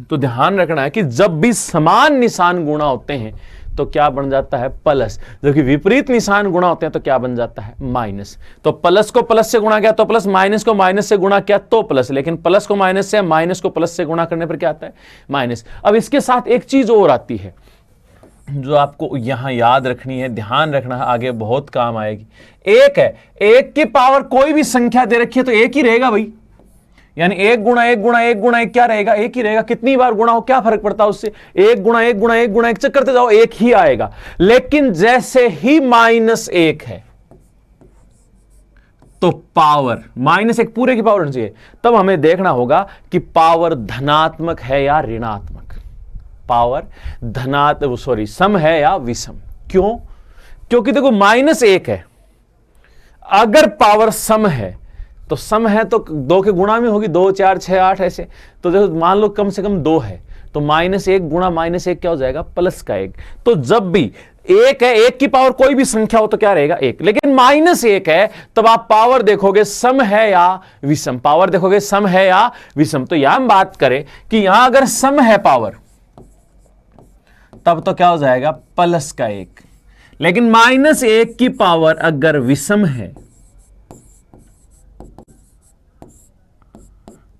तो ध्यान रखना है कि जब भी समान निशान गुणा होते हैं तो क्या बन जाता है प्लस, जबकि विपरीत निशान गुणा होते हैं तो क्या बन जाता है माइनस। तो प्लस को प्लस से गुणा किया तो प्लस, माइनस को माइनस से गुणा किया तो प्लस, लेकिन प्लस को माइनस से, माइनस को प्लस से गुणा करने पर क्या आता है माइनस। अब इसके साथ एक चीज और आती है जो आपको यहां याद रखनी है, ध्यान रखना है, आगे बहुत काम आएगी। एक है, एक की पावर कोई भी संख्या दे रखी है तो एक ही रहेगा भाई, यानी 1 गुणा 1 गुणा 1 गुणा 1 क्या रहेगा, एक ही रहेगा। कितनी बार गुणा हो क्या फर्क पड़ता है उससे, 1 गुणा 1 गुणा 1 गुणा 1 चेक करते जाओ, एक ही आएगा। लेकिन जैसे ही -1 है तो पावर -1 पूरे की पावर होनी चाहिए, तब हमें देखना होगा कि पावर धनात्मक है या ऋणात्मक, पावर सम है या विषम। क्यों, क्योंकि देखो -1 है, अगर पावर सम है तो सम है तो 2 के गुणा में होगी, 2 4 6 8 ऐसे। तो देखो मान लो कम से कम 2 है तो -1 गुणा -1 क्या हो जाएगा प्लस का 1। तो जब भी 1 है, 1 की पावर कोई भी संख्या हो तो क्या रहेगा 1, लेकिन -1 है तब आप पावर देखोगे सम है या विषम, पावर देखोगे सम है या विषम। तो यहां हम बात करें कि यहां अगर सम है पावर तब तो क्या हो जाएगा प्लस का 1, लेकिन -1 की पावर अगर विषम है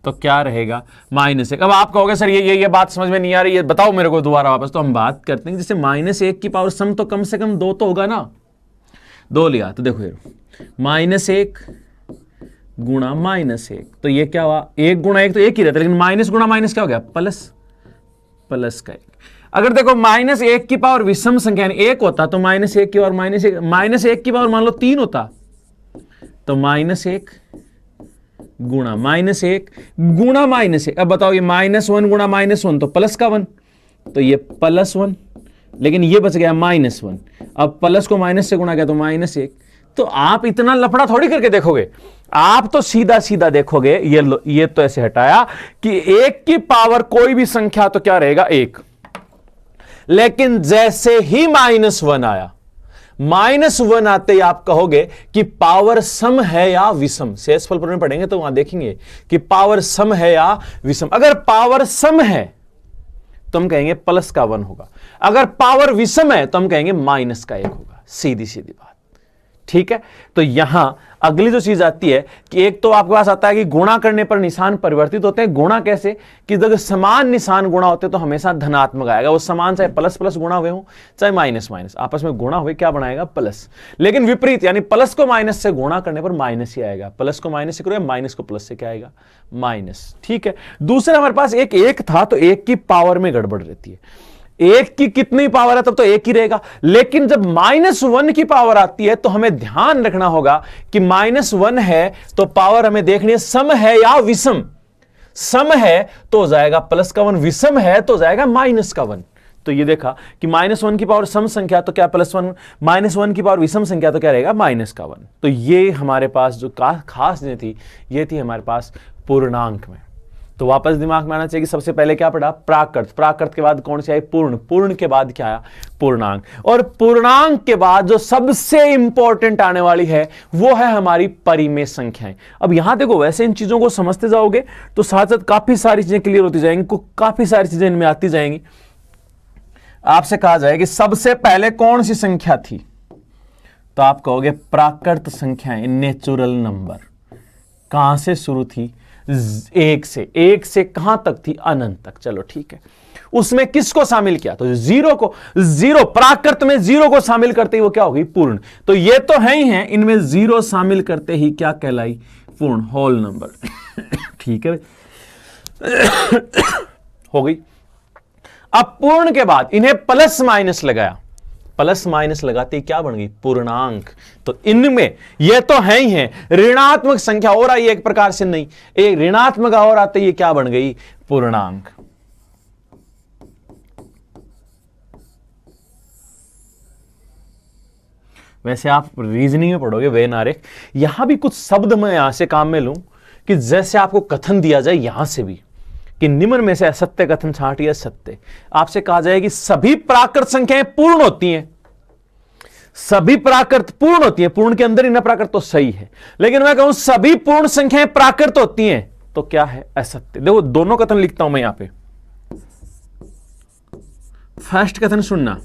तो क्या रहेगा -1। अब आप कहोगे सर ये बात समझ में नहीं आ रही है, बताओ मेरे को दोबारा वापस। तो हम बात करते हैं जैसे -1 की पावर सम तो कम से कम 2 तो होगा ना, 2 लिया तो देखो -1 गुणा -1, तो ये क्या हुआ 1 गुणा 1 तो 1 ही रहता है, लेकिन माइनस गुणा माइनस क्या हो गया प्लस, प्लस का 1। अगर देखो -1 की पावर विषम संख्या 1 होता तो -1 की और -1 की पावर मान लो 3 होता तो -1 गुणा -1 गुणा -1। अब बताओ ये -1 गुणा -1 तो प्लस का 1, तो ये +1, लेकिन ये बच गया -1। अब प्लस को माइनस से गुणा किया तो -1। तो आप इतना लफड़ा थोड़ी करके देखोगे, आप तो सीधा सीधा देखोगे, ये तो ऐसे हटाया कि 1 की पावर कोई भी संख्या तो क्या रहेगा 1, लेकिन जैसे ही -1 आया, -1 आते ही आप कहोगे कि पावर सम है या विषम। शेषफल पर में पढ़ेंगे तो वहां देखेंगे कि पावर सम है या विषम। अगर पावर सम है तो हम कहेंगे प्लस का 1 होगा, अगर पावर विषम है तो हम कहेंगे माइनस का 1 होगा। सीधी सीधी बात, ठीक है। तो यहां अगली जो चीज आती है कि एक तो आपके पास आता है कि गुणा करने पर निशान परिवर्तित होते हैं। गुणा कैसे कि अगर समान निशान गुणा होते तो हमेशा धनात्मक आएगा, वो समान चाहे प्लस प्लस गुणा हुए हो चाहे माइनस माइनस, आपस में गुणा हुए क्या बनाएगा प्लस। लेकिन विपरीत यानी प्लस को माइनस से गुणा करने पर माइनस ही आएगा, प्लस को माइनस से करो माइनस को प्लस से क्या आएगा माइनस, ठीक है। दूसरा हमारे पास एक था तो एक की पावर में गड़बड़ रहती है, एक की कितनी पावर है तब तो एक ही रहेगा। लेकिन जब -1 की पावर आती है तो हमें ध्यान रखना होगा कि -1 है तो पावर हमें देखनी है सम है या विषम। सम है तो हो जाएगा प्लस का 1, विषम है तो हो जाएगा माइनस का 1। तो ये देखा कि -1 की पावर सम संख्या तो क्या +1, -1 की पावर विषम संख्या तो क्या रहेगा माइनस का 1। तो ये हमारे पास जो खास चीजें थी ये थी हमारे पास पूर्णांक में। तो वापस दिमाग में आना चाहिए कि सबसे पहले क्या पढ़ा प्राकृत, प्राकृत के बाद कौन सी आई पूर्ण, पूर्ण के बाद क्या आया पूर्णांक, और पूर्णांक के बाद जो सबसे इंपॉर्टेंट आने वाली है वो है हमारी परिमेय संख्याएं। अब यहां देखो वैसे इन चीजों को समझते जाओगे तो साथ साथ काफी सारी चीजें क्लियर होती जाएंगी, काफी सारी चीजें इनमें आती जाएंगी। आपसे कहा जाए कि सबसे पहले कौन सी संख्या थी तो आप कहोगे प्राकृत संख्याएं, नेचुरल नंबर। कहां से शुरू थी, एक से कहां तक थी अनंत तक। चलो ठीक है, उसमें किसको शामिल किया तो जीरो को, जीरो प्राकृत में जीरो को शामिल करते ही वो क्या होगी पूर्ण। तो ये तो है ही है, इनमें जीरो शामिल करते ही क्या कहलाई पूर्ण, होल नंबर ठीक है हो गई। अब पूर्ण के बाद इन्हें प्लस माइनस लगाया, प्लस माइनस लगाते ही क्या बन गई पूर्णांक। तो इनमें ये तो है ही है, ऋणात्मक संख्या और आई एक प्रकार से, नहीं एक ऋणात्मक और आते ही क्या बन गई पूर्णांक। वैसे आप रीजनिंग में पढ़ोगे वे नारेख, यहां भी कुछ शब्द मैं यहां से काम में लूं कि जैसे आपको कथन दिया जाए यहां से भी कि निम्न में से असत्य कथन छांटिए सत्य। आपसे कहा जाए कि सभी प्राकृत संख्याएं पूर्ण होती हैं, सभी प्राकृत पूर्ण होती हैं, पूर्ण के अंदर ही न प्राकृत तो सही है, लेकिन मैं कहूं सभी पूर्ण संख्याएं प्राकृत होती हैं तो क्या है असत्य। देखो दोनों कथन लिखता हूं मैं यहां पे। फर्स्ट कथन सुनना,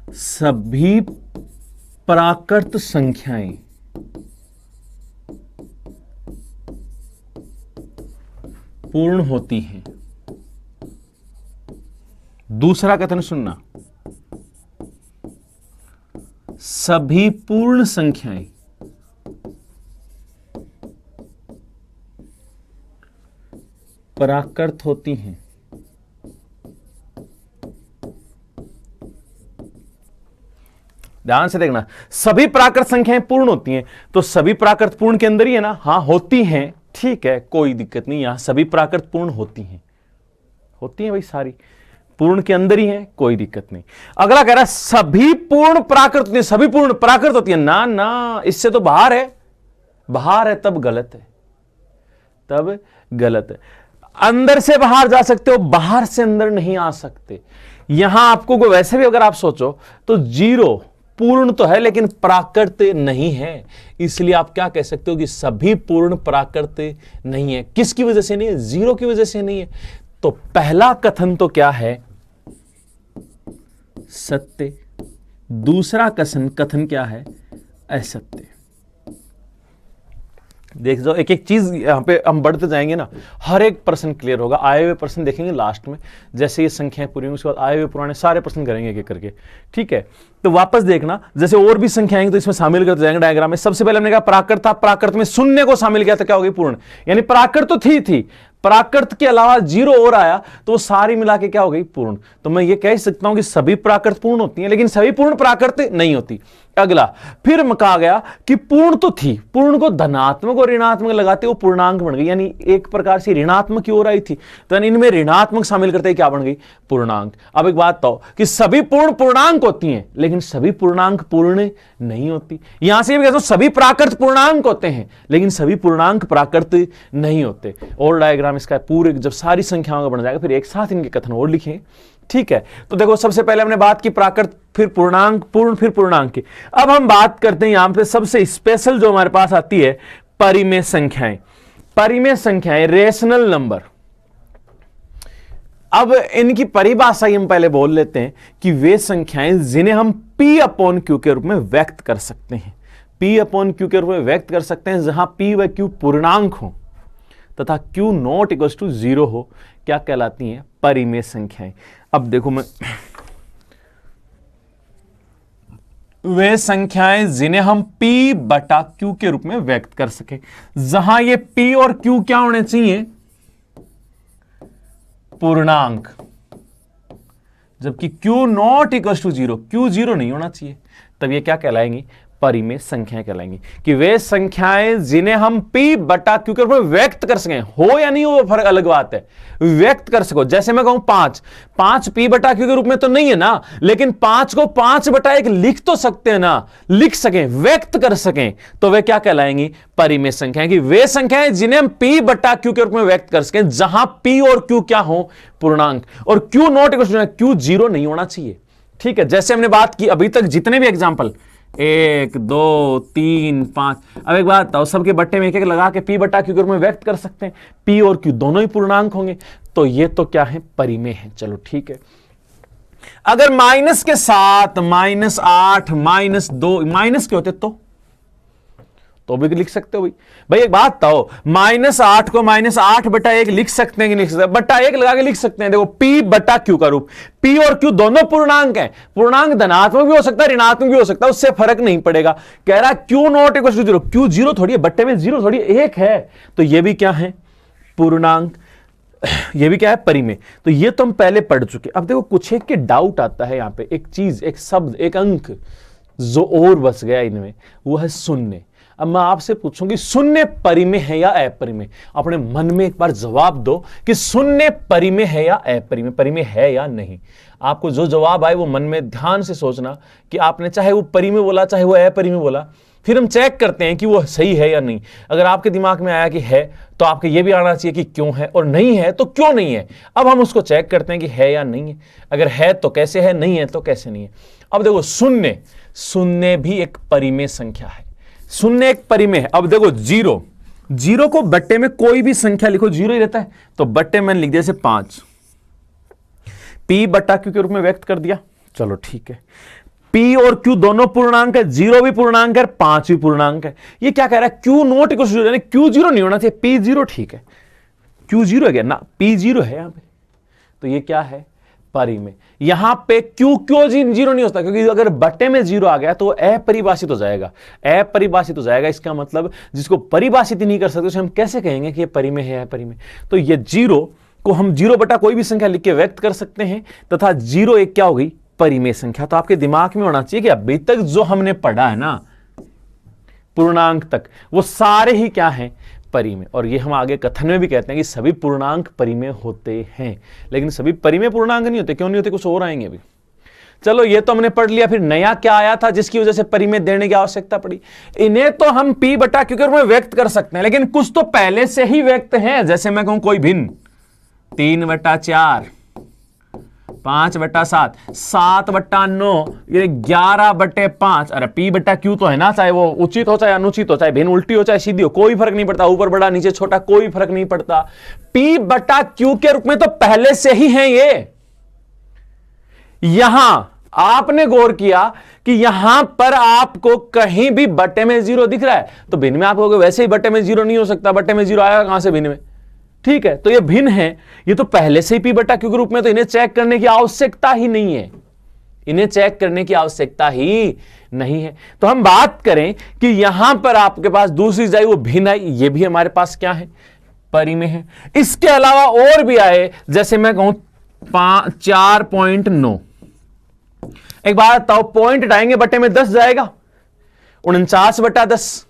सभी प्राकृत संख्याएं पूर्ण होती हैं। दूसरा कथन सुनना, सभी पूर्ण संख्याएं प्राकृत होती हैं। ध्यान से देखना, सभी प्राकृत संख्याएं पूर्ण होती हैं तो सभी प्राकृत पूर्ण के अंदर ही है ना, हां होती हैं, ठीक है कोई दिक्कत नहीं, यहां सभी प्राकृत पूर्ण होती हैं, होती हैं भाई सारी पूर्ण के अंदर ही है, कोई दिक्कत नहीं। अगला कह रहा है सभी पूर्ण प्राकृत नहीं, सभी पूर्ण प्राकृत होती है ना, ना इससे तो बाहर है, बाहर है तब गलत है, तब गलत है। अंदर से बाहर जा सकते हो, बाहर से अंदर नहीं आ सकते। यहां आपको वैसे भी अगर आप सोचो तो जीरो पूर्ण तो है लेकिन प्राकृत नहीं है, इसलिए आप क्या कह सकते हो कि सभी पूर्ण प्राकृत नहीं है। किसकी वजह से नहीं है, जीरो की वजह से नहीं है। तो पहला कथन तो क्या है सत्य, दूसरा कथन क्या है असत्य। देख जाओ एक एक चीज यहां पे हम बढ़ते जाएंगे ना, हर एक प्रश्न क्लियर होगा। आए हुए प्रश्न देखेंगे लास्ट में, जैसे ये संख्याएं पूरी होंगी उसके बाद आए हुए पुराने सारे प्रश्न करेंगे एक एक करके, ठीक है। तो वापस देखना, जैसे और भी संख्याएं तो इसमें शामिल करते जाएंगे डायग्राम में। सबसे पहले हमने कहा प्राकृत था, प्राकृत में शून्य को शामिल किया तो क्या होगी पूर्ण, यानी प्राकृत तो थी, प्राकृत के अलावा जीरो और आया तो वो सारी मिला के क्या हो गई पूर्ण। तो मैं ये कह सकता हूं कि सभी प्राकृत पूर्ण होती हैं लेकिन सभी पूर्ण प्राकृत नहीं होती। अगला फिर कहा गया कि पूर्ण तो थी, पूर्ण को धनात्मक और ऋणात्मक लगाते वो पूर्णांक बन गई, यानी एक प्रकार से ऋणात्मक की ओर आई थी तो इनमें ऋणात्मक शामिल करते क्या बन गई पूर्णांक। अब एक बात तो कि सभी पूर्ण पूर्णांक होती हैं लेकिन सभी पूर्णांक पूर्ण नहीं होती। यहां से भी कहता हूं सभी प्राकृत पूर्णांक होते हैं लेकिन सभी पूर्णांक प्राकृत नहीं होते। और डायग्राम इसका पूरे जब सारी संख्याओं का बन जाएगा फिर एक साथ इनके कथन और लिखें ठीक है। तो देखो सबसे पहले हमने बात की प्राकृत, फिर पूर्णांक, पूर्ण, फिर पूर्णांक की। अब हम बात करते हैं यहां पे सबसे स्पेशल जो हमारे पास आती है, परिमेय संख्याएं। परिमेय संख्याएं, रेशनल नंबर। अब इनकी परिभाषा हम पहले बोल लेते हैं कि वे संख्याएं जिन्हें हम P अपॉन Q के रूप में व्यक्त कर सकते हैं। P अपॉन Q के रूप में व्यक्त कर सकते हैं जहां P व Q पूर्णांक हो तथा Q नॉट इक्वल टू 0 हो, क्या कहलाती हैं? परिमेय संख्याएं। अब देखो मैं, वे संख्याएं जिन्हें हम P बटा Q के रूप में व्यक्त कर सके, जहां ये P और Q क्या होने चाहिए? पूर्णांक, जबकि Q not equal to 0, Q 0 नहीं होना चाहिए, तब ये क्या कहलाएंगी? परिमेय संख्याएं कहलाएंगी। कि वे संख्याएं जिन्हें हम P बटा Q के रूप में व्यक्त कर सकें, हो या नहीं हो वो फर्क अलग बात है, व्यक्त कर सको। जैसे मैं कहूं 5 P बटा Q के रूप में तो नहीं है ना, लेकिन 5 को 5 बटा 1 लिख तो सकते हैं ना, लिख सकें, व्यक्त कर सकें, तो वे क्या कहलाएंगी? परिमेय संख्याएं। कि वे संख्याएं जिन्हें हम P बटा Q के रूप में व्यक्त कर सकें, जहां P और Q क्या हो? पूर्णांक, और Q not equal to Q 0 नहीं होना चाहिए। ठीक है, जैसे हमने बात की अभी तक जितने भी एग्जाम्पल, 1 2 3 5, अब एक बात बताओ, सबके बट्टे में एक एक लगा के P बटा Q के रूप में व्यक्त कर सकते हैं। P और Q दोनों ही पूर्णांक होंगे, तो ये तो क्या है? परिमेय है। चलो ठीक है। अगर माइनस के साथ -8 -2 माइनस के होते तो भी लिख सकते हो भाई एक बात बताओ, -8 को -8 बटा 1 लिख सकते हैं कि नहीं लिख सकते? बटा 1 लगा के लिख सकते हैं। देखो P बटा Q का रूप, P और Q दोनों पूर्णांक हैं, पूर्णांक धनात्मक भी हो सकता है, ऋणात्मक भी हो सकता है, उससे फर्क नहीं पड़ेगा। कह रहा Q not equal to 0, Q 0 थोड़ी है, बट्टे में 0 थोड़ी, 1 है, तो ये भी क्या है? पूर्णांक। ये भी क्या है? परिमेय। तो ये तो हम पहले पढ़ चुके। अब देखो कुछ एक के डाउट आता है यहां पे, एक चीज, एक शब्द, एक अंक जो और बच गया इनमें, वो है शून्य। अब मैं आपसे पूछूं कि शून्य परिमेय है या अपरिमेय? अपने मन में एक बार जवाब दो कि शून्य परिमेय है या अपरिमेय, परिमेय है या नहीं। आपको जो जवाब आए वो मन में ध्यान से सोचना कि आपने चाहे वो परिमेय बोला चाहे वो अपरिमेय बोला, फिर हम चेक करते हैं कि वो सही है या नहीं। अगर आपके दिमाग में आया कि है, तो आपके ये भी आना चाहिए कि क्यों है, और नहीं है तो क्यों नहीं है। अब हम उसको चेक करते हैं कि है या नहीं है। अगर है तो कैसे है, नहीं है तो कैसे नहीं है। अब देखो शून्य, शून्य भी एक परिमेय संख्या है, शून्य एक परिमेय है। अब देखो 0 को बट्टे में कोई भी संख्या लिखो 0 ही रहता है, तो बट्टे में लिख दिया जैसे 5, P बटा Q के रूप में व्यक्त कर दिया। चलो ठीक है, P और Q दोनों पूर्णांक है, 0 भी पूर्णांक है, 5 भी पूर्णांक है। ये क्या कह रहा है? Q नॉट इक्वल टू 0, यानी Q 0 नहीं होना चाहिए, P 0 ठीक है। Q 0 है क्या ना, P 0 है यहां पे, तो ये क्या है? परिमेय। यहां पे Q क्यों 0 नहीं होता? क्योंकि अगर बट्टे में 0 आ गया तो अपरिभाषित हो जाएगा, अपरिभाषित हो जाएगा। इसका मतलब जिसको परिभाषित ही नहीं कर सकते उसे हम कैसे कहेंगे कि ये परिमेय है, अपरिमेय? तो ये 0 को हम 0 बटा कोई भी संख्या लिख के व्यक्त कर सकते हैं, तथा 0 एक क्या हो गई? परिमेय संख्या। तो आपके दिमाग में होना चाहिए कि अभी तक जो हमने पढ़ा है ना पूर्णांक तक, वो सारे ही क्या हैं? परिमेय। और ये हम आगे कथन में भी कहते हैं कि सभी पूर्णांक परिमेय होते हैं, लेकिन सभी परिमेय पूर्णांक नहीं होते। क्यों नहीं होते? कुछ और आएंगे अभी। चलो ये तो हमने पढ़ लिया। फिर नया क्या आया था जिसकी वजह से परिमेय देने की आवश्यकता पड़ी? इन्हें तो हम P बटा Q के रूप में व्यक्त कर सकते हैं, लेकिन कुछ तो पहले से ही व्यक्त है। जैसे मैं कहूं कोई भिन्न 3 बटा 4, 5 बटा 7, 7 बटा 9, ये 11 बटे 5। अरे P बटा Q तो है ना, चाहे वो उचित हो चाहे अनुचित हो, चाहे भिन्न उल्टी हो चाहे सीधी हो, कोई फर्क नहीं पड़ता, ऊपर बड़ा नीचे छोटा कोई फर्क नहीं पड़ता। P बटा Q के रूप में तो पहले से ही है ये। यहां आपने गौर किया कि यहां पर आपको कहीं भी बट्टे में 0 दिख रहा है, तो भिन्न में आप कहोगे वैसे ही बट्टे में 0 नहीं हो सकता, बट्टे में 0 आएगा कहां से भिन्न में? ठीक है, तो ये भिन्न है, ये तो पहले से ही P बटा Q के रूप में, तो इन्हें चेक करने की आवश्यकता ही नहीं है, इन्हें चेक करने की आवश्यकता ही नहीं है। तो हम बात करें कि यहां पर आपके पास दूसरी जाए वो भिन्न आई, ये भी हमारे पास क्या है? परिमेय है। इसके अलावा और भी आए, जैसे मैं कहूं 4.9, एक बात बताओ, पॉइंट हटाएंगे बट्टे में 10 जाएगा, 49 बटा 10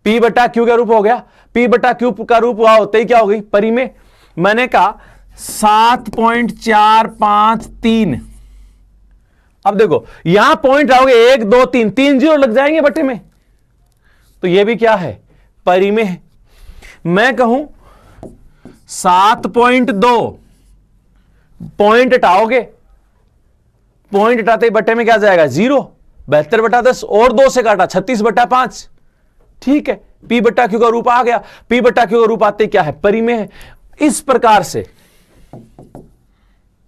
P बटा Q का रूप हो गया। P बटा Q का रूप हुआ होते ही क्या हो गई? परिमेय। मैंने कहा 7.453। अब देखो यहां पॉइंट आओगे 1 2 3, 3 0 लग जाएंगे बट्टे में, तो यह भी क्या है? परिमेय है। मैं कहूं 7.2, पॉइंट हटाओगे, पॉइंट हटाते ही बट्टे में क्या जाएगा 0, 72/10 और 2 से काटा 36/5, ठीक है। P बट्टा Q का रूप आ गया, P बट्टा Q का रूप आते क्या है, परिमेय है। इस प्रकार से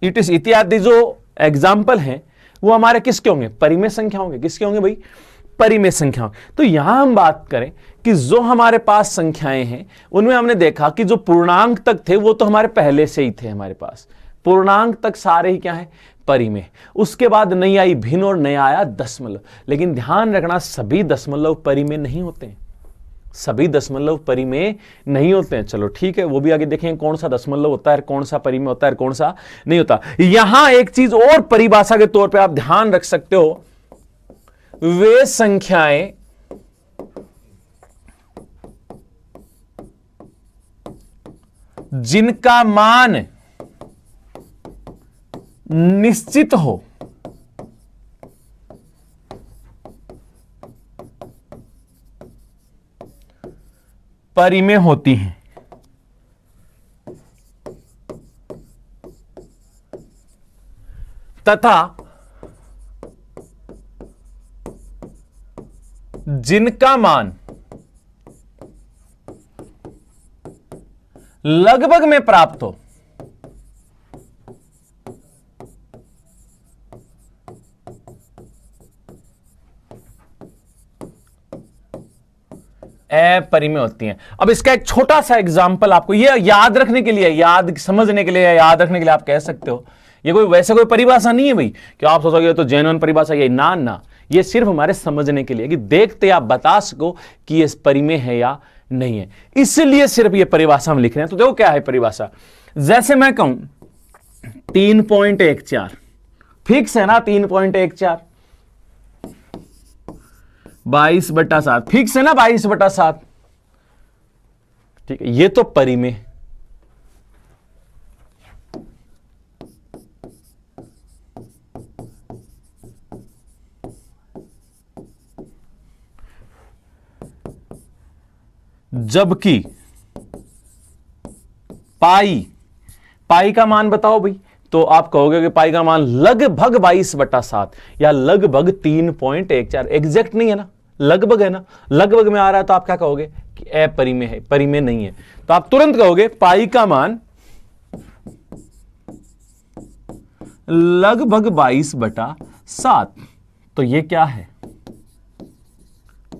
इट इज इत्यादि जो एग्जाम्पल हैं वो हमारे किसके होंगे, परिमेय संख्या होंगे। किसके होंगे भाई, परिमेय संख्या। तो यहां हम बात करें कि जो हमारे पास संख्याएं हैं उनमें हमने देखा कि जो पूर्णांक तक थे वो तो हमारे पहले से ही थे, हमारे पास पूर्णांक तक सारे ही क्या है, परिमेय। उसके बाद नहीं आई भिन्न और नया आया दशमलव। लेकिन ध्यान रखना सभी दशमलव परिमेय नहीं होते हैं, सभी दशमलव परिमेय नहीं होते हैं। चलो ठीक है, वो भी आगे देखेंगे कौन सा दशमलव होता है, कौन सा परिमेय होता है, कौन सा नहीं होता। यहां एक चीज और परिभाषा के तौर पे आप ध्यान रख सकते हो, वे संख्याएं जिनका मान निश्चित हो, परिमेय होती हैं। तथा जिनका मान लगभग में प्राप्त हो, अपरिमेय होती हैं। अब इसका एक छोटा सा एग्जांपल आपको ये याद रखने के लिए, याद समझने के लिए, याद रखने के लिए आप कह सकते हो, ये कोई वैसे कोई परिभाषा नहीं है भाई कि आप सोचोगे तो जेन्युइन परिभाषा ये, ना ना, ये सिर्फ हमारे समझने के लिए कि देखते आप बता सको कि ये परिमेय है या नहीं है, इसलिए सिर्फ ये परिभाषा हम लिख रहे हैं। तो देखो क्या है परिभाषा, जैसे मैं कहूं 3.14 फिक्स है ना, 3.14 22/7 फिक्स है ना, 22/7, ठीक है, ये तो परिमेय। जबकि पाई का मान बताओ भाई, तो आप कहोगे कि पाई का मान लगभग 22/7 या लगभग 3.14, एग्जैक्ट नहीं है ना, लगभग है ना, लगभग में आ रहा है तो आप क्या कहोगे कि अपरिमेय है, परिमेय नहीं है। तो आप तुरंत कहोगे पाई का मान लगभग 22/7, तो ये क्या है,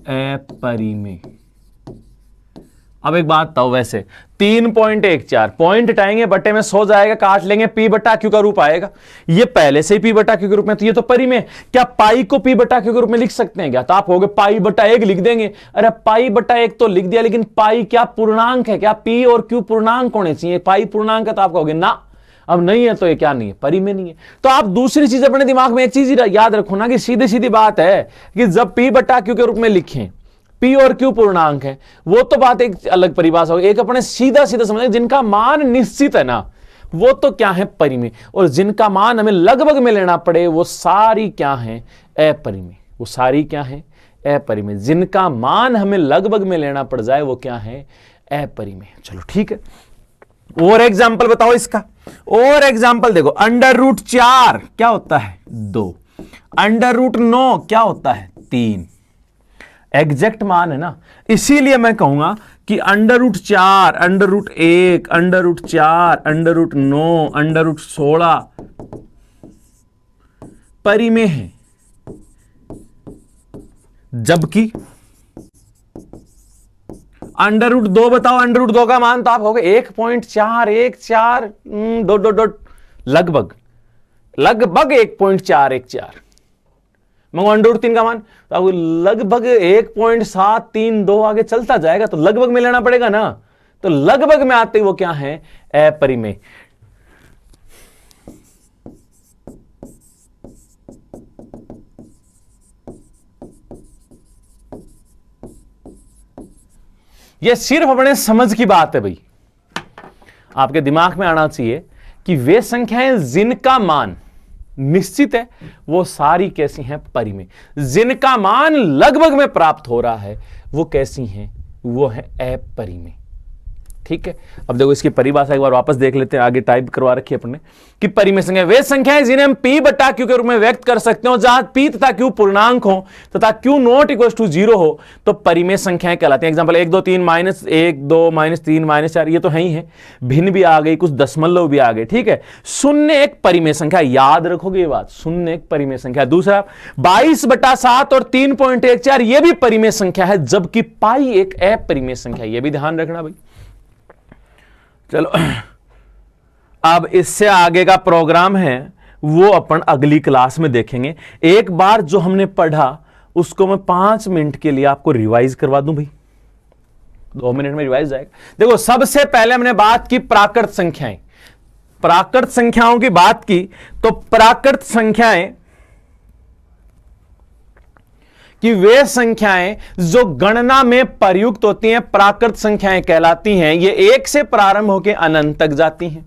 अपरिमेय। अब एक बात बताओ, वैसे 3.14 पॉइंट हटाएंगे बट्टे में 100 जाएगा, काट लेंगे, P बट्टा Q का रूप आएगा, ये पहले से ही P बट्टा Q के रूप में, तो ये तो परिमेय। क्या पाई को P बट्टा Q के रूप में लिख सकते हैं क्या, तो आप कहोगे पाई बट्टा 1 लिख देंगे। अरे पाई बट्टा 1 तो लिख दिया, लेकिन पाई क्या पूर्णांक है क्या, P और Q पूर्णांक होने चाहिए, पाई पूर्णांक है, तो आप कहोगे ना, अब नहीं है, तो ये क्या नहीं है, परिमेय नहीं है। तो आप दूसरी चीज अपने दिमाग में एक चीज याद रखो ना कि सीधी सीधी बात है कि जब P बट्टा Q के रूप में लिखें, P और Q पूर्णांक है, वो तो बात एक अलग परिभाषा होगी। एक अपने सीधा सीधा समझे, जिनका मान निश्चित है ना, वो तो क्या है, परिमेय, और जिनका मान हमें लगभग में लेना पड़े वो सारी क्या है, अपरिमेय। वो सारी क्या है, अपरिमेय। जिनका मान हमें लगभग में लेना पड़ जाए वो क्या है, अपरिमेय। चलो ठीक है, और एग्जाम्पल बताओ इसका, और एग्जाम्पल देखो, √4 क्या होता है, 2, √9 क्या होता है, 3, एग्जैक्ट मान है ना, इसीलिए मैं कहूंगा कि √4, √1, √4, √9, √16 परिमेय है। जबकि √2 बताओ, √2 का मान तो आप होगा 1.414 लगभग 1.414, मगर √3 का मान तो आपको लगभग 1.732 आगे चलता जाएगा, तो लगभग में लेना पड़ेगा ना, तो लगभग में आते ही वो क्या है, अपरिमेय। ये सिर्फ अपने समझ की बात है भाई, आपके दिमाग में आना चाहिए कि वे संख्याएं जिनका मान निश्चित है वो सारी कैसी हैं, परिमेय। जिनका मान लगभग में प्राप्त हो रहा है वो कैसी हैं, वो है अपरिमेय। ठीक है। अब देखो इसकी परिभाषा एक बार वापस देख लेते हैं, आगे टाइप करवा रखी है अपने कि परिमेय संख्या वे संख्याएं जिन्हें हम p बटा q के रूप में व्यक्त कर सकते हो, जहां p तथा q पूर्णांक हो तथा q नॉट इक्वल टू 0 हो तो परिमेय संख्याएं कहलाती हैं। एग्जांपल 1 2 3 माइनस 1 2 माइनस 3 माइनस 4 ये तो है ही है, भिन्न भी आ गई, कुछ दशमलव भी आ गए, ठीक है। शून्य एक परिमेय संख्या, याद रखोगे ये बात, शून्य एक परिमेय संख्या। दूसरा 22 बटा 7 और 3.14 ये भी परिमेय संख्या है, जबकि पाई एक अपरिमेय संख्या, ये भी ध्यान रखना भाई। चलो अब इससे आगे का प्रोग्राम है वो अपन अगली क्लास में देखेंगे। एक बार जो हमने पढ़ा उसको मैं 5 मिनट के लिए आपको रिवाइज करवा दूं भाई, 2 मिनट में रिवाइज जाएगा। देखो सबसे पहले हमने बात की प्राकृत संख्याएं, प्राकृत संख्याओं की बात की, तो प्राकृत संख्याएं कि वे संख्याएं जो गणना में प्रयुक्त होती हैं प्राकृत संख्याएं कहलाती हैं। ये 1 से प्रारंभ होकर अनंत तक जाती हैं।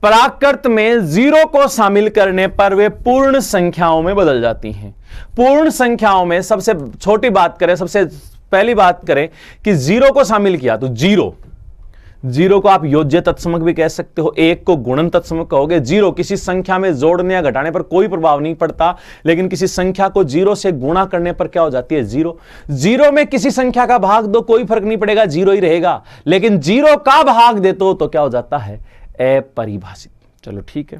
प्राकृत में 0 को शामिल करने पर वे पूर्ण संख्याओं में बदल जाती हैं। पूर्ण संख्याओं में सबसे छोटी बात करें, सबसे पहली बात करें कि 0 को शामिल किया तो 0 को आप योज्य तत्समक भी कह सकते हो, 1 को गुणन तत्समक कहोगे। 0 किसी संख्या में जोड़ने या घटाने पर कोई प्रभाव नहीं पड़ता, लेकिन किसी संख्या को 0 से गुणा करने पर क्या हो जाती है 0। 0 में किसी संख्या का भाग दो कोई फर्क नहीं पड़ेगा, 0 ही रहेगा, लेकिन 0 का भाग दे तो क्या हो जाता है अपरिभाषित। चलो ठीक है।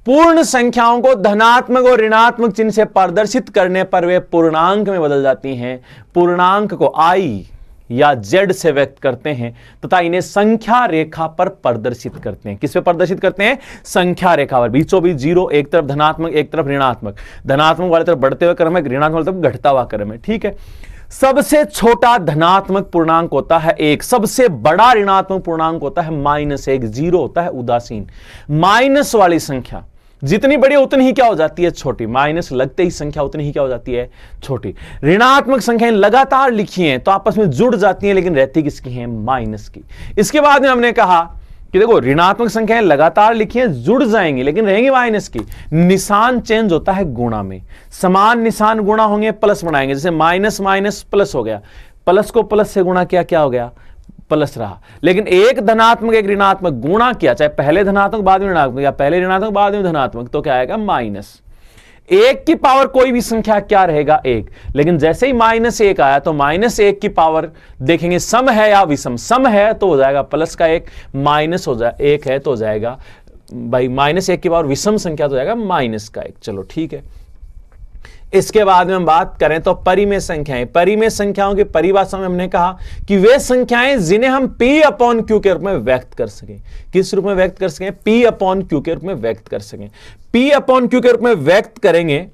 पूर्ण संख्याओं को धनात्मक और ऋणात्मक चिन्ह से प्रदर्शित करने पर वे पूर्णांक में बदल जाती हैं। पूर्णांक को I या Z से व्यक्त करते हैं तथा इन्हें संख्या रेखा पर प्रदर्शित करते हैं। किस पे प्रदर्शित करते हैं? संख्या रेखा पर। बीचों बीच 0, एक तरफ धनात्मक एक तरफ ऋणात्मक, धनात्मक वाले तरफ बढ़ते हुए क्रम है, ऋणात्मक वाले तरफ घटता हुआ क्रम है, ठीक है। सबसे छोटा धनात्मक पूर्णांक होता है 1, सबसे बड़ा ऋणात्मक पूर्णांक होता है -1, 0 होता है उदासीन। माइनस वाली संख्या जितनी बड़ी उतनी ही क्या हो जाती है छोटी, माइनस लगते ही संख्या उतनी ही क्या हो जाती है छोटी। ऋणात्मक संख्याएं लगातार लिखी हैं तो आपस में जुड़ जाती हैं, लेकिन रहती किसकी हैं? माइनस की। इसके बाद में हमने कहा कि देखो ऋणात्मक संख्याएं लगातार लिखी हैं, जुड़ जाएंगी लेकिन रहेंगी माइनस की। निशान चेंज होता है गुणा में, समान निशान गुणा होंगे प्लस बनाएंगे, जैसे माइनस माइनस प्लस हो गया, प्लस को प्लस से गुणा किया क्या हो गया? प्लस रहा। लेकिन एक धनात्मक एक ऋणात्मक गुणा किया, चाहे पहले धनात्मक बाद में ऋणात्मक या पहले ऋणात्मक बाद में धनात्मक, तो क्या आएगा? माइनस। 1 की पावर कोई भी संख्या क्या रहेगा? 1। लेकिन जैसे ही -1 आया तो -1 की पावर देखेंगे सम है या विषम। सम है तो हो जाएगा प्लस का 1, माइनस हो जाए 1 है तो हो जाएगा भाई -1 की पावर विषम संख्या तो हो जाएगा माइनस का 1। चलो ठीक है। इसके बाद में हम बात करें तो परिमेय संख्याएं। परिमेय संख्याओं की परिभाषा में हमने कहा कि वे संख्याएं जिन्हें हम P/Q के रूप में व्यक्त कर सकें। किस रूप में व्यक्त कर सकें? P/Q के रूप में व्यक्त कर सकें। P/Q के रूप में व्यक्त करेंगे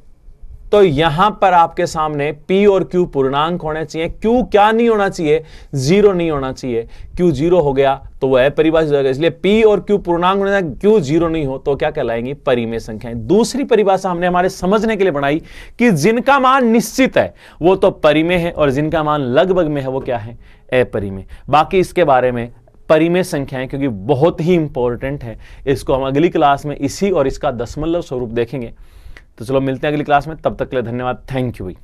तो यहां पर आपके सामने P और Q पूर्णांक होने चाहिए। Q क्या नहीं होना चाहिए? 0 नहीं होना चाहिए। Q 0 हो गया तो वह परिभाषित हो जाएगा। इसलिए P और Q पूर्णांक होने चाहिए, Q 0 नहीं हो तो क्या कहलाएंगी? परिमेय संख्याएं। दूसरी परिभाषा हमने हमारे समझने के लिए बनाई कि जिनका मान निश्चित है वो तो परिमेय है और जिनका मान लगभग में है वो क्या है? अपरिमेय। बाकी इसके बारे में परिमेय संख्याएं क्योंकि बहुत ही इंपॉर्टेंट है, इसको हम अगली क्लास में इसी और इसका दशमलव स्वरूप देखेंगे। तो चलो मिलते हैं अगली क्लास में, तब तक के लिए धन्यवाद। थैंक यू भाई।